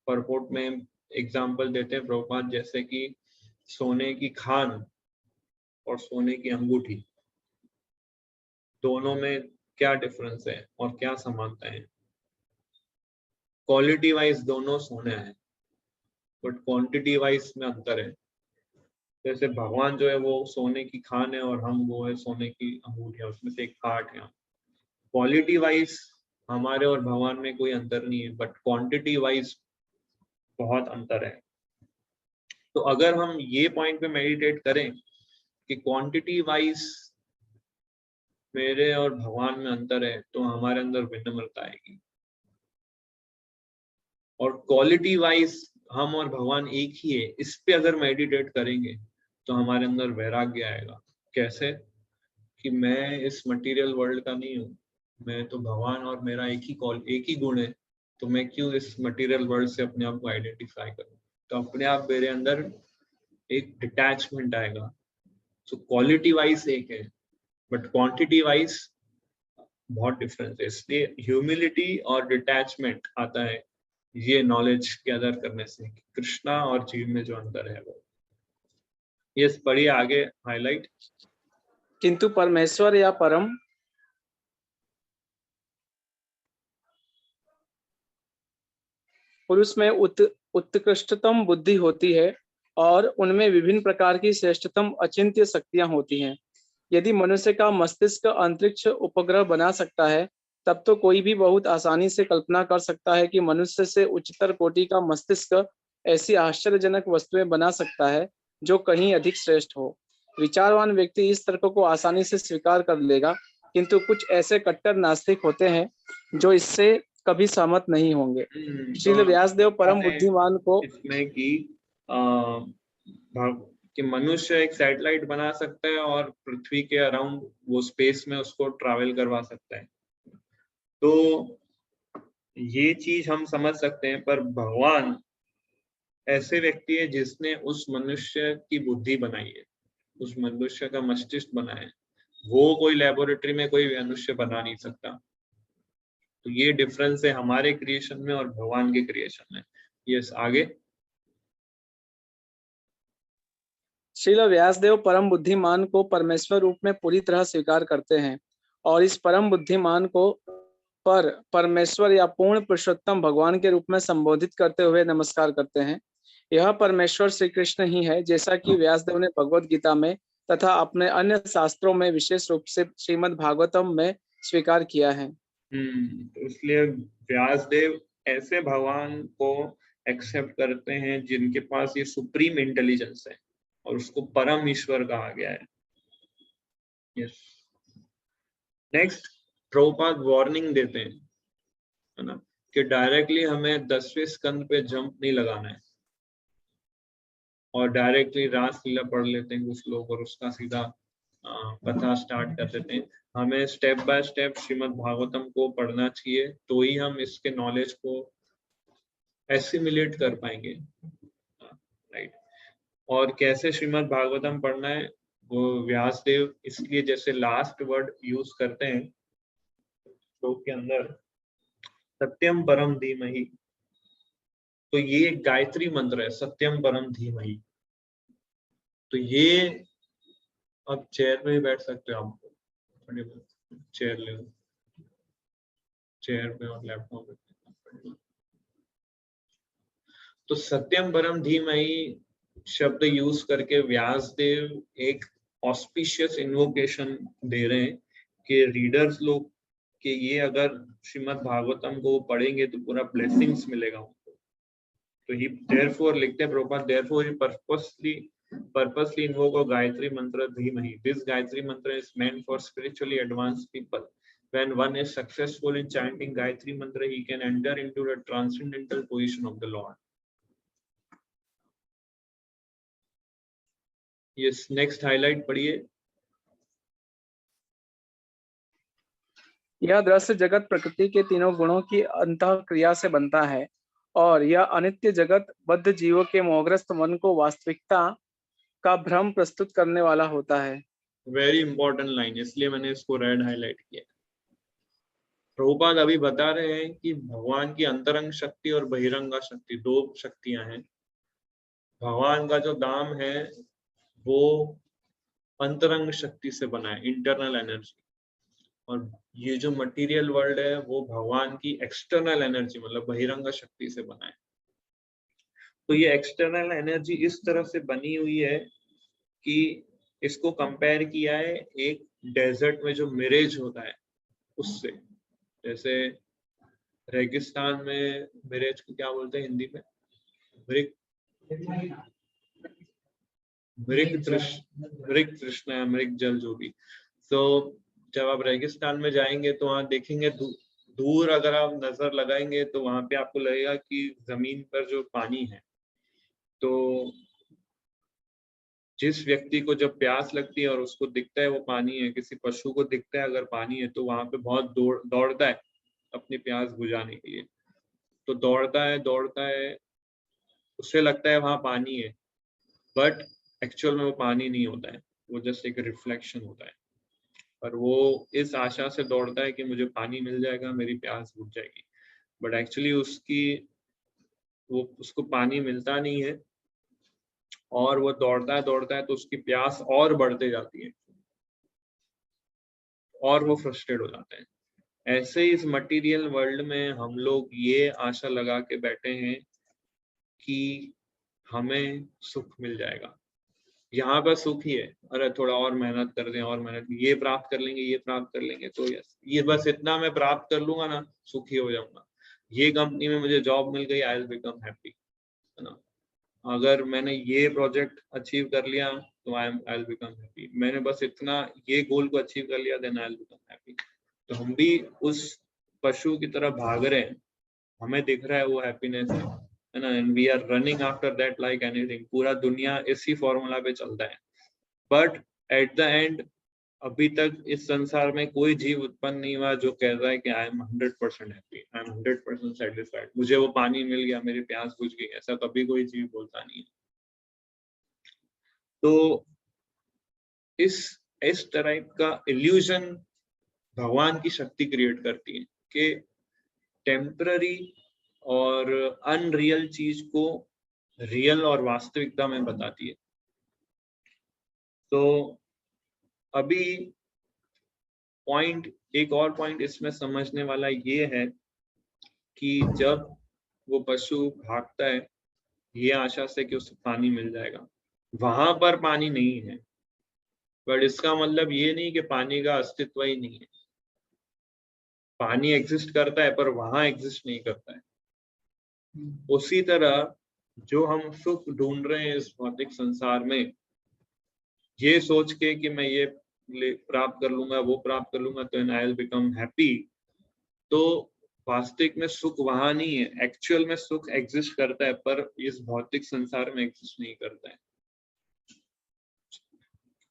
परपोर्ट में एग्जांपल देते हैं प्रभुपाद, जैसे कि सोने की खान और सोने की अंगूठी, दोनों में क्या डिफरेंस है और क्या समानता है। क्वालिटी वाइज दोनों सोने हैं बट क्वांटिटी वाइज में अंतर है। जैसे भगवान जो है वो सोने की खान है और हम वो है सोने की अंगूठियां, उसमें से एक पार्ट है। क्वालिटी वाइज हमारे और भगवान में कोई अंतर नहीं है बट क्वांटिटी वाइज बहुत अंतर है। तो अगर हम ये पॉइंट पे मेडिटेट करें कि क्वांटिटी वाइज मेरे और भगवान में अंतर है तो हमारे अंदर विनम्रता आएगी, और क्वालिटी वाइज हम और भगवान एक ही है, इस पे अगर मेडिटेट करेंगे तो हमारे अंदर वैराग्य आएगा। कैसे कि मैं इस मटेरियल वर्ल्ड का नहीं हूँ, मैं तो भगवान और मेरा एक ही गुण है, तो मैं क्यों इस मटेरियल वर्ल्ड से अपने आप को आइडेंटिफाई करूँ। तो अपने आप मेरे अंदर एक डिटैचमेंट आएगा। तो क्वालिटी वाइज एक है बट क्वांटिटी वाइज बहुत डिफरेंस है। इसलिए ह्यूमिलिटी और डिटैचमेंट आता है ये नॉलेज गैदर करने से, कृष्णा और जीव में जो अंतर है वो। ये पढ़िए आगे हाईलाइट। किंतु परमेश्वर या परम पुरुष में उत्कृष्टतम बुद्धि होती है और उनमें विभिन्न प्रकार की श्रेष्ठतम अचिंत्य शक्तियां होती हैं। यदि मनुष्य का मस्तिष्क अंतरिक्ष उपग्रह बना सकता है, तब तो कोई भी बहुत आसानी से कल्पना कर सकता है कि मनुष्य से उच्चतर कोटि का मस्तिष्क ऐसी आश्चर्यजनक वस्तुएं बना सकता है जो कहीं अधिक श्रेष्ठ हो। विचारवान व्यक्ति इस तर्क को आसानी से स्वीकार कर लेगा, किंतु कुछ ऐसे कट्टर नास्तिक होते हैं जो इससे कभी सहमत नहीं होंगे। श्रील व्यासदेव परम बुद्धिमान को इसमें कि मनुष्य एक सैटेलाइट बना सकता है और पृथ्वी के अराउंड वो स्पेस में उसको ट्रैवल करवा सकता है, तो ये चीज हम समझ सकते हैं। पर भगवान ऐसे व्यक्ति है जिसने उस मनुष्य की बुद्धि बनाई है, उस मनुष्य का मस्तिष्क बनाया है, वो कोई लेबोरेटरी में कोई मनुष्य बना नहीं सकता। तो ये डिफरेंस है हमारे क्रिएशन में और भगवान के क्रिएशन में। यस आगे। श्रील व्यासदेव परम बुद्धिमान को परमेश्वर रूप में पूरी तरह स्वीकार करते हैं और इस परम बुद्धिमान को परमेश्वर या पूर्ण पुरुषोत्तम भगवान के रूप में संबोधित करते हुए नमस्कार करते हैं। यह परमेश्वर श्री कृष्ण ही है, जैसा कि व्यासदेव ने भगवत गीता में तथा अपने अन्य शास्त्रों में विशेष रूप से श्रीमद् भागवतम में स्वीकार किया है। तो इसलिए व्यासदेव ऐसे भगवान को एक्सेप्ट करते हैं जिनके पास ये सुप्रीम इंटेलिजेंस है और उसको परम ईश्वर कहा गया है। यस नेक्स्ट, प्रभुपाद वार्निंग देते हैं, है ना, कि डायरेक्टली हमें 10वें स्कंद पे जंप नहीं लगाना है और डायरेक्टली रासलीला पढ़ लेते हैं कुछ लोग और उसका सीधा कथा स्टार्ट कर देते हैं। हमें step by step Shrimad Bhagavatam को पढ़ना चाहिए, तो ही हम इसके नॉलेज को एसिमिलेट कर पाएंगे, राइट। और कैसे श्रीमद् भागवतम पढ़ना है वो व्यासदेव इसलिए जैसे लास्ट वर्ड यूज करते हैं श्लोक के अंदर, सत्यम परम धीमहि, तो ये गायत्री मंत्र है, सत्यम परम धीमहि। तो ये अब चेयर पे ही बैठ सकते हो, आप चेयर ले लो, चेयर पे और लैपटॉप पे। तो सत्यम परम धीमहि शब्द यूज करके व्यासदेव एक ऑस्पिशियस इन्वोकेशन दे रहे हैं कि रीडर्स लोग कि ये अगर श्रीमद् भागवतम को पढ़ेंगे तो पूरा ब्लेसिंग्स मिलेगा उनको। तो ही देयरफॉर लिखते हैं Prabhupada, therefore he purposely invoke a Gayatri mantra Dhimahi. This Gayatri mantra is meant for spiritually advanced people. When one is successful in chanting Gayatri mantra, he can enter into the transcendental position of the Lord. ये next highlight पढ़िए। यह दृश्य जगत प्रकृति के तीनों गुणों की अंतःक्रिया से बनता है और यह अनित्य जगत बद्ध जीवों के मोहग्रस्त मन को वास्तविकता का भ्रम प्रस्तुत करने वाला होता है। वेरी इंपॉर्टेंट लाइन, इसलिए मैंने इसको रेड हाईलाइट किया। प्रभुपाद अभी बता रहे हैं कि भगवान की अंतरंग शक्ति और बहिरंगा शक्ति, दो शक्तियां हैं। भगवान का जो दाम है वो अंतरंग शक्ति से बना है, इंटरनल एनर्जी, और ये जो मटेरियल वर्ल्ड है वो भगवान की एक्सटर्नल एनर्जी मतलब बहिरंगा शक्ति से बना है। तो ये एक्सटर्नल एनर्जी इस तरह से बनी हुई है कि इसको कंपेयर किया है एक डेजर्ट में जो मिरेज होता है उससे। जैसे रेगिस्तान में मिरेज को क्या बोलते हैं हिंदी में? मृग तृष्णा, मृग जल, जो भी। तो जब आप रेगिस्तान में जाएंगे तो वहां देखेंगे दूर अगर आप नजर लगाएंगे तो वहां पे आपको लगेगा कि जमीन पर जो पानी है, तो जिस व्यक्ति को जब प्यास लगती है और उसको दिखता है वो पानी है, किसी पशु को दिखता है अगर पानी है, तो वहां पे बहुत दौड़ता है अपनी प्यास बुझाने के लिए। तो दौड़ता है, उसे लगता है वहां पानी है, बट एक्चुअल में वो पानी नहीं होता है, वो जस्ट एक रिफ्लेक्शन होता है। पर वो इस आशा से दौड़ता है कि मुझे पानी मिल जाएगा, मेरी प्यास बुझ जाएगी, बट एक्चुअली उसको पानी मिलता नहीं है और वो दौड़ता है तो उसकी प्यास और बढ़ते जाती है और वो फ्रस्ट्रेट हो जाते हैं। ऐसे ही इस मटेरियल वर्ल्ड में हम लोग ये आशा लगा के बैठे हैं कि हमें सुख मिल जाएगा, यहाँ पर सुख ही है, अरे थोड़ा और मेहनत कर दें, और मेहनत, ये प्राप्त कर लेंगे तो यस, ये बस इतना मैं प्राप्त कर लूंगा ना, सुखी हो जाऊंगा। ये कंपनी में मुझे जॉब मिल गई, आई विल बिकम हैप्पी, है ना। अगर मैंने ये प्रोजेक्ट अचीव कर लिया तो आई विल बिकम हैप्पी। मैंने बस इतना ये गोल को अचीव कर लिया, then I will become happy. तो हम भी उस पशु की तरह भाग रहे हैं, हमें दिख रहा है वो हैप्पीनेस है ना, and we are running after that like anything. पूरा दुनिया इसी फॉर्मूला पे चलता है, बट एट द एंड अभी तक इस संसार में कोई जीव उत्पन्न नहीं हुआ जो कह रहा है कि I am 100% happy, I am 100% satisfied, मुझे वो पानी मिल गया, मेरी प्यास बुझ गई, ऐसा कभी कोई जीव बोलता नहीं है। तो इस तरह का इल्यूजन भगवान की शक्ति क्रिएट करती है कि टेम्पररी और अनरियल चीज को रियल और वास्तविकता में बताती है। तो अभी एक और पॉइंट इसमें समझने वाला ये है कि जब वो पशु भागता है ये आशा से कि उसे पानी मिल जाएगा, वहां पर पानी नहीं है, बट इसका मतलब ये नहीं कि पानी का अस्तित्व ही नहीं है। पानी एग्जिस्ट करता है पर वहां एग्जिस्ट नहीं करता है। उसी तरह जो हम सुख ढूंढ रहे हैं इस भौतिक संसार में, ये सोच के कि मैं ये प्राप्त कर लूंगा, वो प्राप्त कर लूंगा, तो आई विल बिकम हैप्पी, तो वास्तविक में सुख वहां नहीं है। एक्चुअल में सुख एग्जिस्ट करता है पर इस भौतिक संसार में एग्जिस्ट नहीं करता है।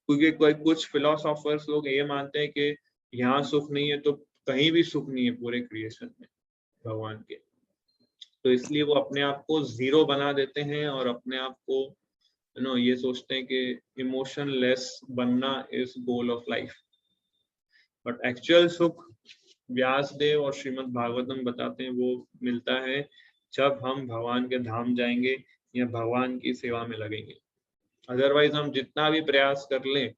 क्योंकि कुछ फिलोसोफर्स लोग ये मानते हैं कि यहाँ सुख नहीं है तो कहीं भी सुख नहीं है पूरे क्रिएशन में भगवान के। तो इसलिए वो अपने आप को जीरो बना देते हैं और अपने आप को ये सोचते हैं कि इमोशन लेस बनना is goal of life. But actual सुख व्यासदेव और श्रीमद् भागवतम बताते हैं वो मिलता है जब हम भगवान के धाम जाएंगे या भगवान की सेवा में लगेंगे। अदरवाइज हम जितना भी प्रयास कर लें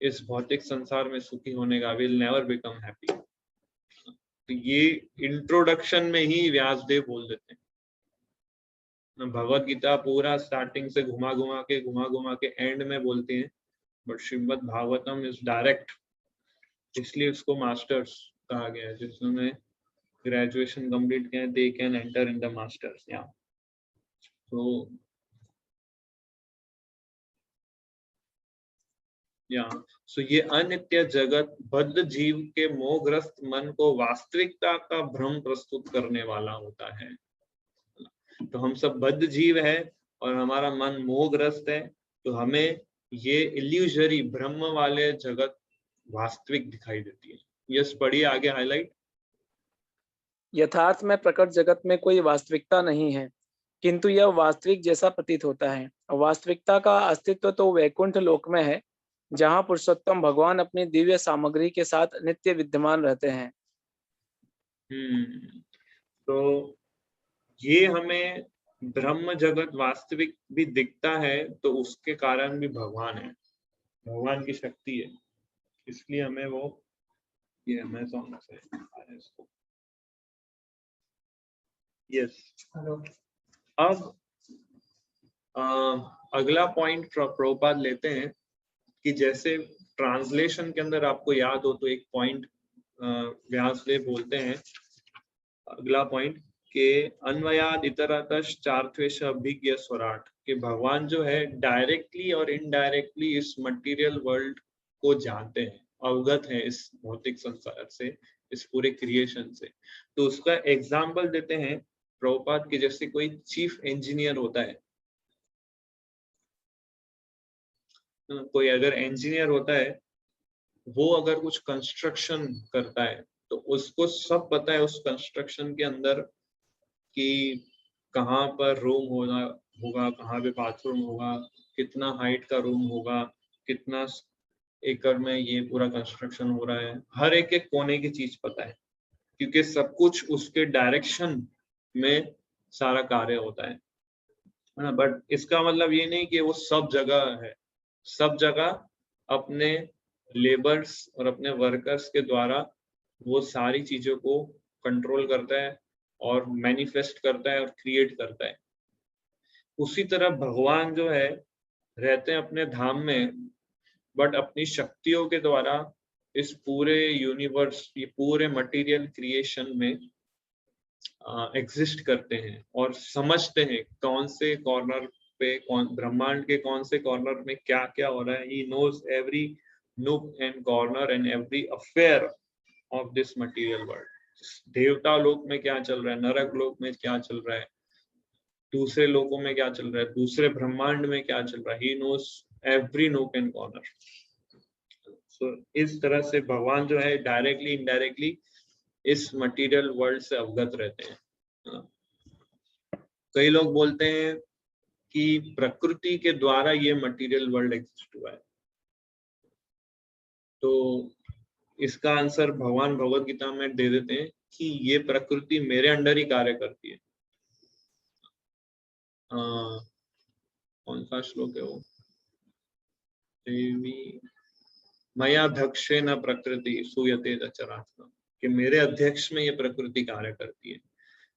इस भौतिक संसार में सुखी होने का, विल नेवर बिकम हैप्पी। तो ये इंट्रोडक्शन में ही व्यासदेव बोल देते हैं। भगवत गीता पूरा स्टार्टिंग से घुमा घुमा के एंड में बोलते हैं, but Shrimad Bhagavatam is direct, इसलिए उसको मास्टर्स कहा गया है। जिसने ग्रेजुएशन कंप्लीट किया है they can enter in the masters. So ये अनित्य जगत बद्ध जीव के मोहग्रस्त मन को वास्तविकता का भ्रम प्रस्तुत करने वाला होता है। तो हम सब बद्ध जीव है और हमारा मन मोहग्रस्त है, तो हमें ये इल्यूजरी ब्रह्म वाले जगत वास्तविक दिखाई देती है। यस, पढ़िए आगे हाईलाइट। यथार्थ में प्रकट जगत में कोई वास्तविकता नहीं है, किंतु यह वास्तविक जैसा प्रतीत होता है। वास्तविकता का अस्तित्व तो वैकुंठ लोक में है, जहाँ पुरुषोत्तम भगवान अपनी दिव्य सामग्री के साथ नित्य विद्यमान रहते हैं। तो ये हमें ब्रह्म जगत वास्तविक भी दिखता है, तो उसके कारण भी भगवान है, भगवान की शक्ति है, इसलिए हमें वो ये अमेज़न से आया इसको। यस, अब अगला पॉइंट प्रभुपाद लेते हैं कि जैसे ट्रांसलेशन के अंदर आपको याद हो तो एक पॉइंट व्यासदेव बोलते हैं, अगला पॉइंट के अन्वयाद इतरतश चार्थ्वेश अभिज्ञ स्वराट, कि भगवान जो है डायरेक्टली और इनडायरेक्टली इस मटेरियल वर्ल्ड को जानते हैं, अवगत है इस भौतिक संसार से, इस पूरे क्रिएशन से। तो उसका एग्जाम्पल देते हैं प्रभुपाद की, जैसे कोई चीफ इंजीनियर होता है, कोई अगर इंजीनियर होता है, वो अगर कुछ कंस्ट्रक्शन करता है तो उसको सब पता है उस कंस्ट्रक्शन के अंदर कि कहाँ पर रूम होगा, कहाँ पे बाथरूम होगा, कितना हाइट का रूम होगा, कितना एकड़ में ये पूरा कंस्ट्रक्शन हो रहा है, हर एक एक कोने की चीज पता है, क्योंकि सब कुछ उसके डायरेक्शन में सारा कार्य होता है ना। बट इसका मतलब ये नहीं कि वो सब जगह है, सब जगह अपने लेबर्स और अपने वर्कर्स के द्वारा वो सारी चीजों को कंट्रोल करता है और मैनिफेस्ट करता है और क्रिएट करता है। उसी तरह भगवान जो है रहते हैं अपने धाम में, बट अपनी शक्तियों के द्वारा इस पूरे यूनिवर्स, ये पूरे मटेरियल क्रिएशन में एग्जिस्ट करते हैं और समझते हैं कौन से कॉर्नर पे, कौन ब्रह्मांड के कौन से कॉर्नर में क्या क्या हो रहा है। He knows every nook and corner and every affair of this material world. देवता लोक में क्या चल रहा है, नरक लोक में क्या चल रहा है, दूसरे लोकों में क्या चल रहा है, दूसरे ब्रह्मांड में क्या चल रहा है। He knows every nook and corner. So इस तरह से भगवान जो है डायरेक्टली इनडायरेक्टली इस मटेरियल वर्ल्ड से अवगत रहते हैं। कई लोग बोलते हैं कि प्रकृति के द्वारा ये मटेरियल वर्ल्ड एग्जिस्ट हुआ है, तो इसका आंसर भगवान भगवत गीता में दे देते हैं कि ये प्रकृति मेरे अंडर ही कार्य करती है। कौन सा श्लोक है वो, देवी मया अध्यक्षे न प्रकृति सूयते चराचरम, कि मेरे अध्यक्ष में ये प्रकृति कार्य करती है।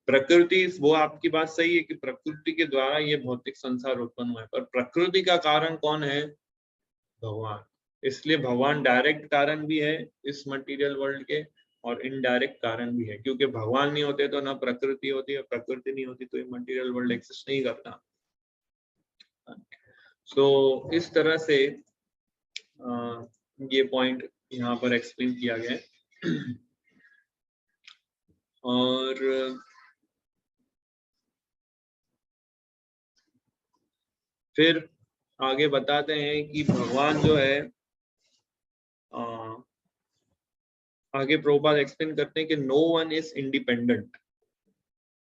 प्रकृति, वो आपकी बात सही है कि प्रकृति के द्वारा ये भौतिक संसार उत्पन्न हुआ है, पर प्रकृति का कारण कौन है? भगवान। इसलिए भगवान डायरेक्ट कारण भी है इस मटेरियल वर्ल्ड के और इनडायरेक्ट कारण भी है, क्योंकि भगवान नहीं होते तो ना प्रकृति होती, और प्रकृति नहीं होती तो ये मटेरियल वर्ल्ड एक्सिस्ट नहीं करता। सो इस तरह से ये पॉइंट यहाँ पर एक्सप्लेन किया गया है। और फिर आगे बताते हैं कि भगवान जो है, आगे प्रभुपाद एक्सप्लेन करते हैं कि नो वन इज इंडिपेंडेंट।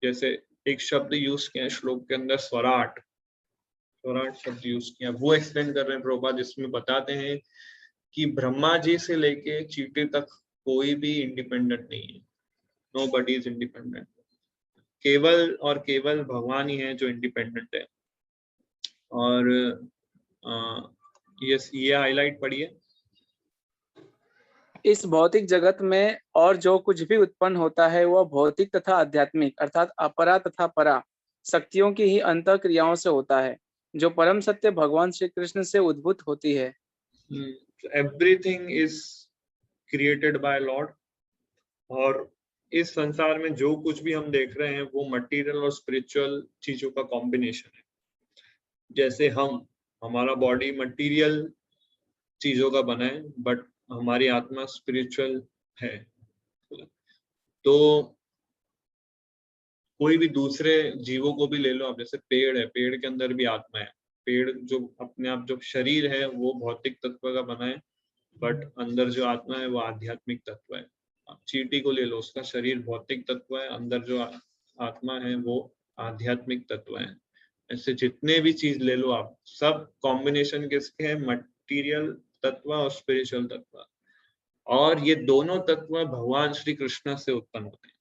जैसे एक शब्द यूज किया है श्लोक के अंदर, स्वराट, स्वराट शब्द यूज किया, वो एक्सप्लेन कर रहे हैं प्रभुपाद, जिसमें बताते हैं कि ब्रह्मा जी से लेके चींटी तक कोई भी इंडिपेंडेंट नहीं है। नो बडी इज इंडिपेंडेंट, केवल और केवल भगवान ही है जो इंडिपेंडेंट है। और ये हाईलाइट पढ़िए। इस भौतिक जगत में और जो कुछ भी उत्पन्न होता है वह भौतिक तथा आध्यात्मिक अर्थात अपरा तथा परा शक्तियों की ही अंतः क्रियाओं से होता है, जो परम सत्य भगवान श्री कृष्ण से उद्भूत होती है। Everything is created by Lord, और इस संसार में जो कुछ भी हम देख रहे हैं वो मटेरियल और स्पिरिचुअल चीजों का कॉम्बिनेशन है। जैसे हमारा बॉडी मटेरियल चीजों का बना है, बट हमारी आत्मा स्पिरिचुअल है। तो कोई भी दूसरे जीवों को भी ले लो आप, जैसे पेड़ है, पेड़ के अंदर भी आत्मा है, पेड़ जो अपने आप जो शरीर है वो भौतिक तत्व का बना है, बट अंदर जो आत्मा है वो आध्यात्मिक तत्व है। आप चींटी को ले लो, उसका शरीर भौतिक तत्व है, अंदर जो आत्मा है वो आध्यात्मिक तत्व है। ऐसे जितने भी चीज ले लो आप, सब कॉम्बिनेशन किसके हैं? मटेरियल तत्व और स्पिरिचुअल तत्व। और ये दोनों तत्व भगवान श्री कृष्ण से उत्पन्न होते हैं।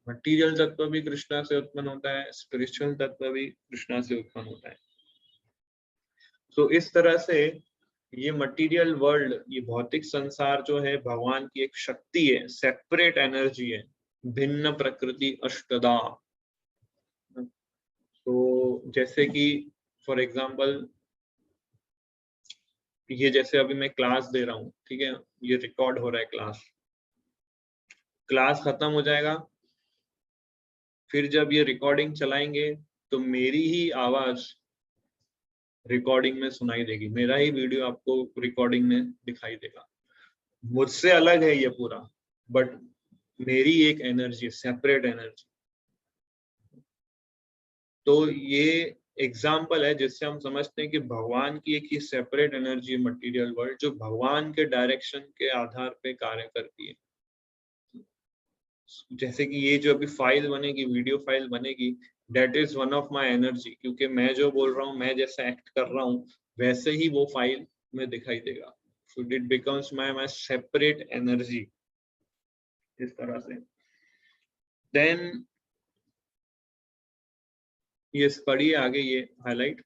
मटेरियल तत्व भी कृष्णा से उत्पन्न होता है, स्पिरिचुअल तत्व भी कृष्णा से उत्पन्न होता है। तो इस तरह से ये मटेरियल वर्ल्ड, ये भौतिक संसार जो है भगवान की एक शक्ति है, सेपरेट एनर्जी है, भिन्न प्रकृति अष्टदा। तो जैसे कि फॉर एग्जांपल ये जैसे अभी मैं क्लास दे रहा हूँ, ठीक है, ये रिकॉर्ड हो रहा है क्लास खत्म हो जाएगा, फिर जब ये रिकॉर्डिंग चलाएंगे तो मेरी ही आवाज रिकॉर्डिंग में सुनाई देगी, मेरा ही वीडियो आपको रिकॉर्डिंग में दिखाई देगा। मुझसे अलग है ये पूरा, बट मेरी एक एनर्जी, सेपरेट एनर्जी। तो ये एग्जाम्पल है जिससे हम समझते हैं कि भगवान की एक ही सेपरेट एनर्जी मटेरियल वर्ल्ड, जो भगवान के डायरेक्शन के आधार पे कार्य करती है। जैसे कि ये जो अभी फाइल बनेगी, वीडियो फाइल बनेगी, that is one of my energy, क्योंकि मैं जो बोल रहा हूँ, मैं जैसा एक्ट कर रहा हूँ, वैसे ही वो फाइल में दिखाई देगा। So it becomes my separate energy, इस तरह से। देन ये पढ़िए आगे, ये हाईलाइट।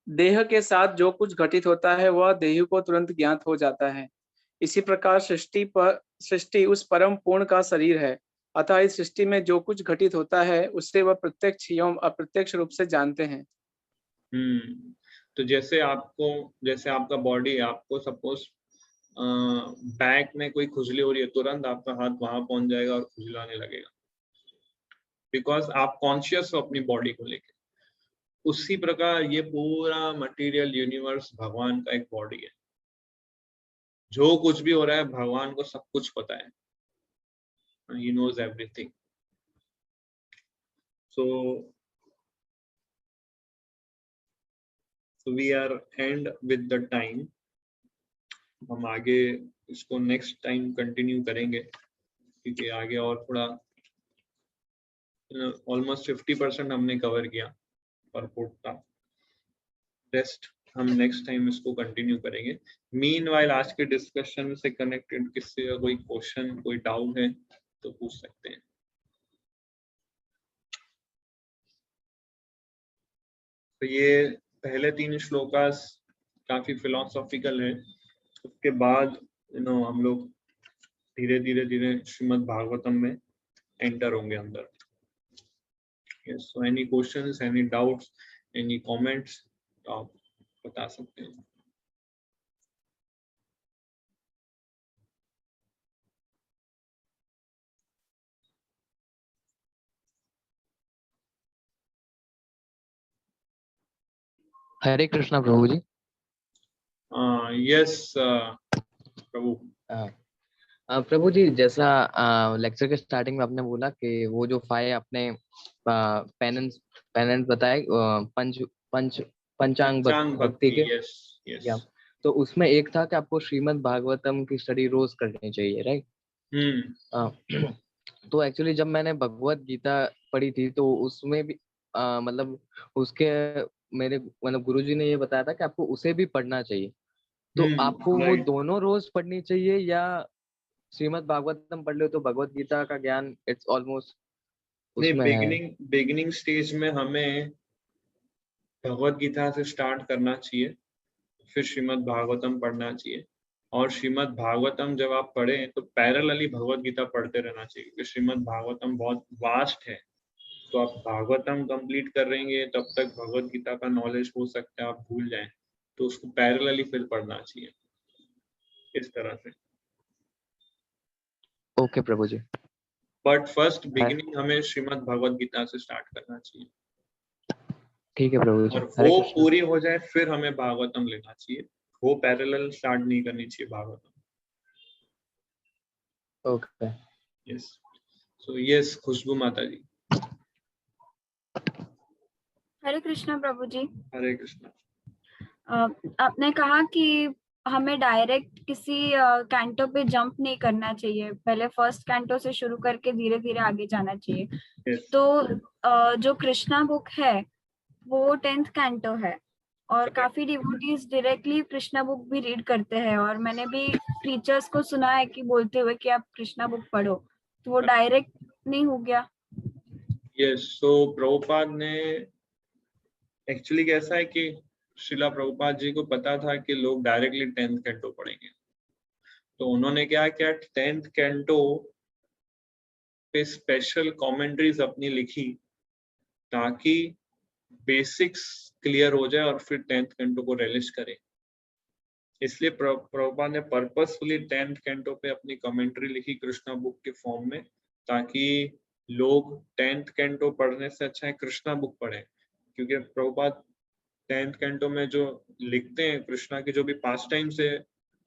देह के साथ जो कुछ घटित होता है वह देह को तुरंत ज्ञात हो जाता है। इसी प्रकार सृष्टि उस परम पूर्ण का शरीर है, अतः इस सृष्टि में जो कुछ घटित होता है उससे वह प्रत्यक्ष एवं अप्रत्यक्ष रूप से जानते हैं। तो जैसे आपका बॉडी, आपको सपोज बैक में कोई खुजली हो रही है, तुरंत आपका हाथ वहां पहुंच जाएगा और खुजलाने लगेगा, बिकॉज आप कॉन्शियस हो अपनी बॉडी को लेकर। उसी प्रकार ये पूरा मटेरियल यूनिवर्स भगवान का एक बॉडी है। जो कुछ भी हो रहा है भगवान को सब कुछ पता है, he knows everything. So we are end with the time. हम आगे इसको नेक्स्ट टाइम कंटिन्यू करेंगे, क्योंकि आगे और थोड़ा ऑलमोस्ट 50% हमने कवर किया परपोर्ट का। रेस्ट हम नेक्स्ट टाइम इसको कंटिन्यू करेंगे। मीनवाइल आज के डिस्कशन से कनेक्टेड किसी का कोई क्वेश्चन, कोई डाउट है तो पूछ सकते हैं। तो ये पहले 3 श्लोकास काफी फिलोसॉफिकल है। उसके बाद हम लोग धीरे धीरे श्रीमद् भागवतम में एंटर होंगे अंदर। Yes, so any questions, any doubts, any comments, तो आप बता सकते हैं। हरे कृष्णा प्रभु जी। यस प्रभु। प्रभु जी, जैसा लेक्चर के स्टार्टिंग में आपने बोला कि वो जो 5 आपने पेनेंस बताए पंचांग भक्ति के, yes. तो उसमें एक था कि आपको श्रीमद् भागवतम की स्टडी रोज करनी चाहिए, राइट? तो एक्चुअली जब मैंने भगवत गीता पढ़ी थी तो उसमें भी मतलब उसके मेरे गुरुजी ने ये बताया था कि आपको उसे भी पढ़ना चाहिए। तो आपको वो दोनों रोज पढ़नी चाहिए, या श्रीमद् भागवतम पढ़ लो तो भगवत गीता का ज्ञान इट्स ऑलमोस्ट उसमें है? बिगिनिंग स्टेज में हमें भगवत गीता से स्टार्ट करना चाहिए, फिर श्रीमद् भागवतम पढ़ना चाहिए। और श्रीमद् भागवतम जब आप पढ़ें तो पैरेलली भगवत गीता पढ़ते रहना चाहिए, क्योंकि श्रीमद् भागवतम बहुत वास्ट है। तो आप भागवतम कंप्लीट कर रहेंगे तब तक भगवत गीता का नॉलेज हो सकता है आप भूल जाएं, तो उसको पैरेलली फिर पढ़ना चाहिए, इस तरह से। ओके प्रभु जी। बट फर्स्ट बिगिनिंग हमें श्रीमद् भगवत गीता से स्टार्ट करना चाहिए। ठीक है प्रभु जी। और वो पूरी हो जाए फिर हमें भागवतम लेना चाहिए, वो पैरेलल स्टार्ट नहीं करनी चाहिए Bhagavatam. Okay. Yes. So yes Khushbu माता जी। हरे कृष्णा प्रभु जी। हरे कृष्णा। आपने कहा कि हमें डायरेक्ट किसी कैंटो पे जंप नहीं करना चाहिए, पहले फर्स्ट कैंटो से शुरू करके धीरे धीरे आगे जाना चाहिए। Yes. तो जो कृष्णा बुक है वो 10th कैंटो है और Correct. काफी डिवोटीज डायरेक्टली कृष्णा बुक भी रीड करते हैं और मैंने भी टीचर्स को सुना है कि बोलते हुए कि आप कृष्णा बुक पढ़ो, तो वो डायरेक्ट नहीं हो गया। यस, सो प्रभुपाद ने एक्चुअली कैसा है कि श्रीला प्रभुपाद जी को पता था कि लोग डायरेक्टली 10th कैंटो पढ़ेंगे, तो उन्होंने क्या किया, 10th कैंटो पे स्पेशल कमेंट्रीज अपनी लिखी ताकि बेसिक्स क्लियर हो जाए और फिर 10th कैंटो को रिलीज करें। इसलिए प्रभुपाद ने पर्पसफुली 10th कैंटो पे अपनी कमेंट्री लिखी कृष्णा बुक के फॉर्म में, ताकि लोग 10th कैंटो पढ़ने से अच्छा है कृष्णा बुक पढ़ें, क्योंकि प्रभुपाद 10th कैंटो में जो लिखते हैं कृष्णा के जो भी पास टाइम से,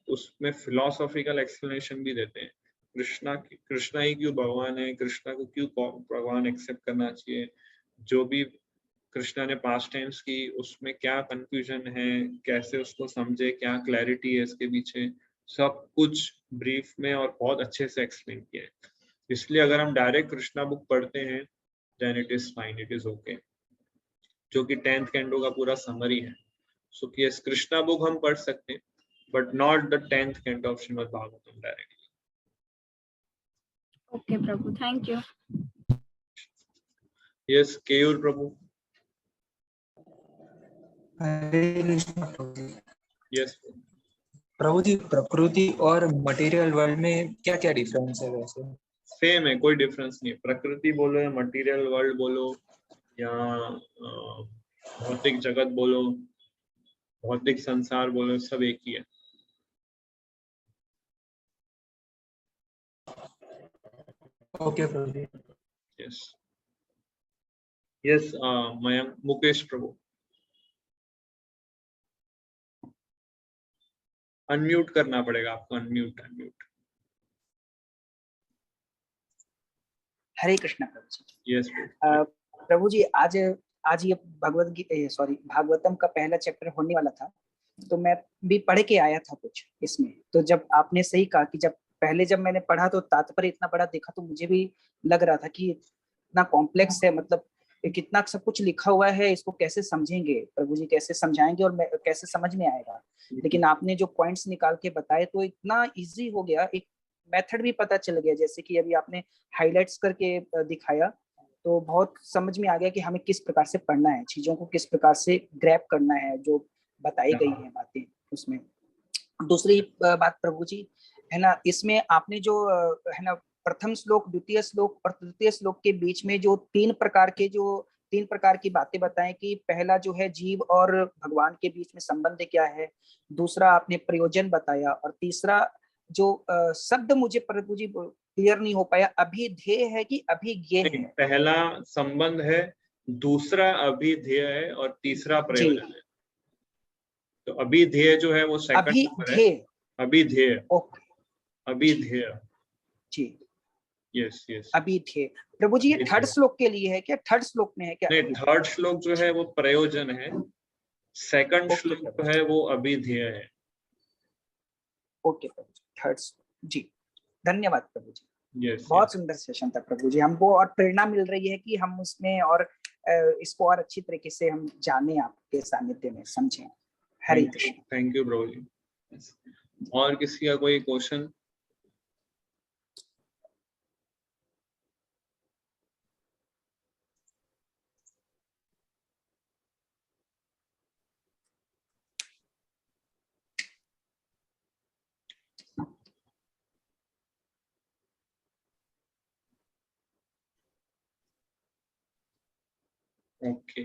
उसमें फिलोसॉफिकल एक्सप्लेनेशन भी देते हैं। कृष्णा ही क्यों भगवान है, कृष्णा को क्यों भगवान एक्सेप्ट करना चाहिए, जो भी कृष्णा ने पास्ट टेंस की उसमें क्या कंफ्यूजन है, कैसे उसको समझे, क्या क्लैरिटी है इसके पीछे, सब कुछ ब्रीफ में और बहुत अच्छे से एक्सप्लेन किया है। इसलिए अगर हम डायरेक्ट कृष्णा बुक पढ़ते हैं then it is fine, it is okay, जो कि 10th कैंटो का पूरा समरी है। सो कि यस, कृष्णा बुक हम पढ़ सकते हैं but not the 10th canto of Shrimad Bhagavatam directly. Okay प्रभु, थैंक यू। यस, केयूर प्रभु। हरे कृष्णा प्रभु जी। यस प्रभु जी, प्रकृति और मटेरियल वर्ल्ड में क्या क्या डिफरेंस है वैसे? सेम है, कोई डिफरेंस नहीं है। प्रकृति बोलो या मटेरियल वर्ल्ड बोलो या भौतिक जगत बोलो, भौतिक संसार बोलो, सब एक ही है। ओके प्रभु जी। यस यस, मयंक, मुकेश प्रभु। अनम्यूट करना पड़ेगा आपको, अनम्यूट अनम्यूट। हरे कृष्ण प्रभु जी। यस प्रभु जी, आज ये भागवतम का पहला चैप्टर होने वाला था, तो मैं भी पढ़ के आया था कुछ इसमें। तो जब आपने सही कहा कि जब मैंने पढ़ा तो तात्पर्य इतना बड़ा देखा, तो मुझे भी लग रहा था कि इतना कॉम्प्लेक्स है, मतलब कितना सब कुछ लिखा हुआ है, इसको कैसे समझेंगे प्रभु जी, कैसे समझाएंगे और कैसे समझ में आएगा। लेकिन आपने जो पॉइंट्स निकाल के बताए तो इतना इजी हो गया, एक मेथड भी पता चल गया, जैसे कि अभी आपने हाईलाइट्स करके दिखाया, तो बहुत समझ में आ गया कि हमें किस प्रकार से पढ़ना है, चीजों को किस प्रकार से ग्रैब करना है, जो बताई गई है बातें उसमें। दूसरी बात प्रभु जी है ना, इसमें आपने जो है ना प्रथम श्लोक, द्वितीय श्लोक और तृतीय श्लोक के बीच में जो तीन प्रकार की बातें बताएं कि पहला जो है जीव और भगवान के बीच में संबंध क्या है, दूसरा आपने प्रयोजन बताया, और तीसरा जो शब्द मुझे प्रभु जी क्लियर नहीं हो पाया, अभिधेय है कि अभिज्ञेय है? पहला संबंध है, दूसरा अभिधेय है और तीसरा प्रयोजन है। तो अभिधेय जो है वो सेकंड नंबर है। अभिधेय, ओके, अभिधेय जी, यस यस। अभिधेय प्रभु जी, ये थर्ड श्लोक के लिए है क्या? थर्ड श्लोक में है क्या? नहीं, थर्ड श्लोक जो है वो प्रयोजन है, सेकंड श्लोक है वो अभिधेय है। ओके प्रभु जी, थर्ड जी, धन्यवाद प्रभु जी। yes, बहुत सुंदर सेशन था प्रभु जी, हमको और प्रेरणा मिल रही है कि हम उसमें और इसको और अच्छी तरीके से हम जाने, आपके सानिध्य में समझें। हरे कृष्ण। थैंक यू प्रभु जी। और किसी का कोई क्वेश्चन? ओके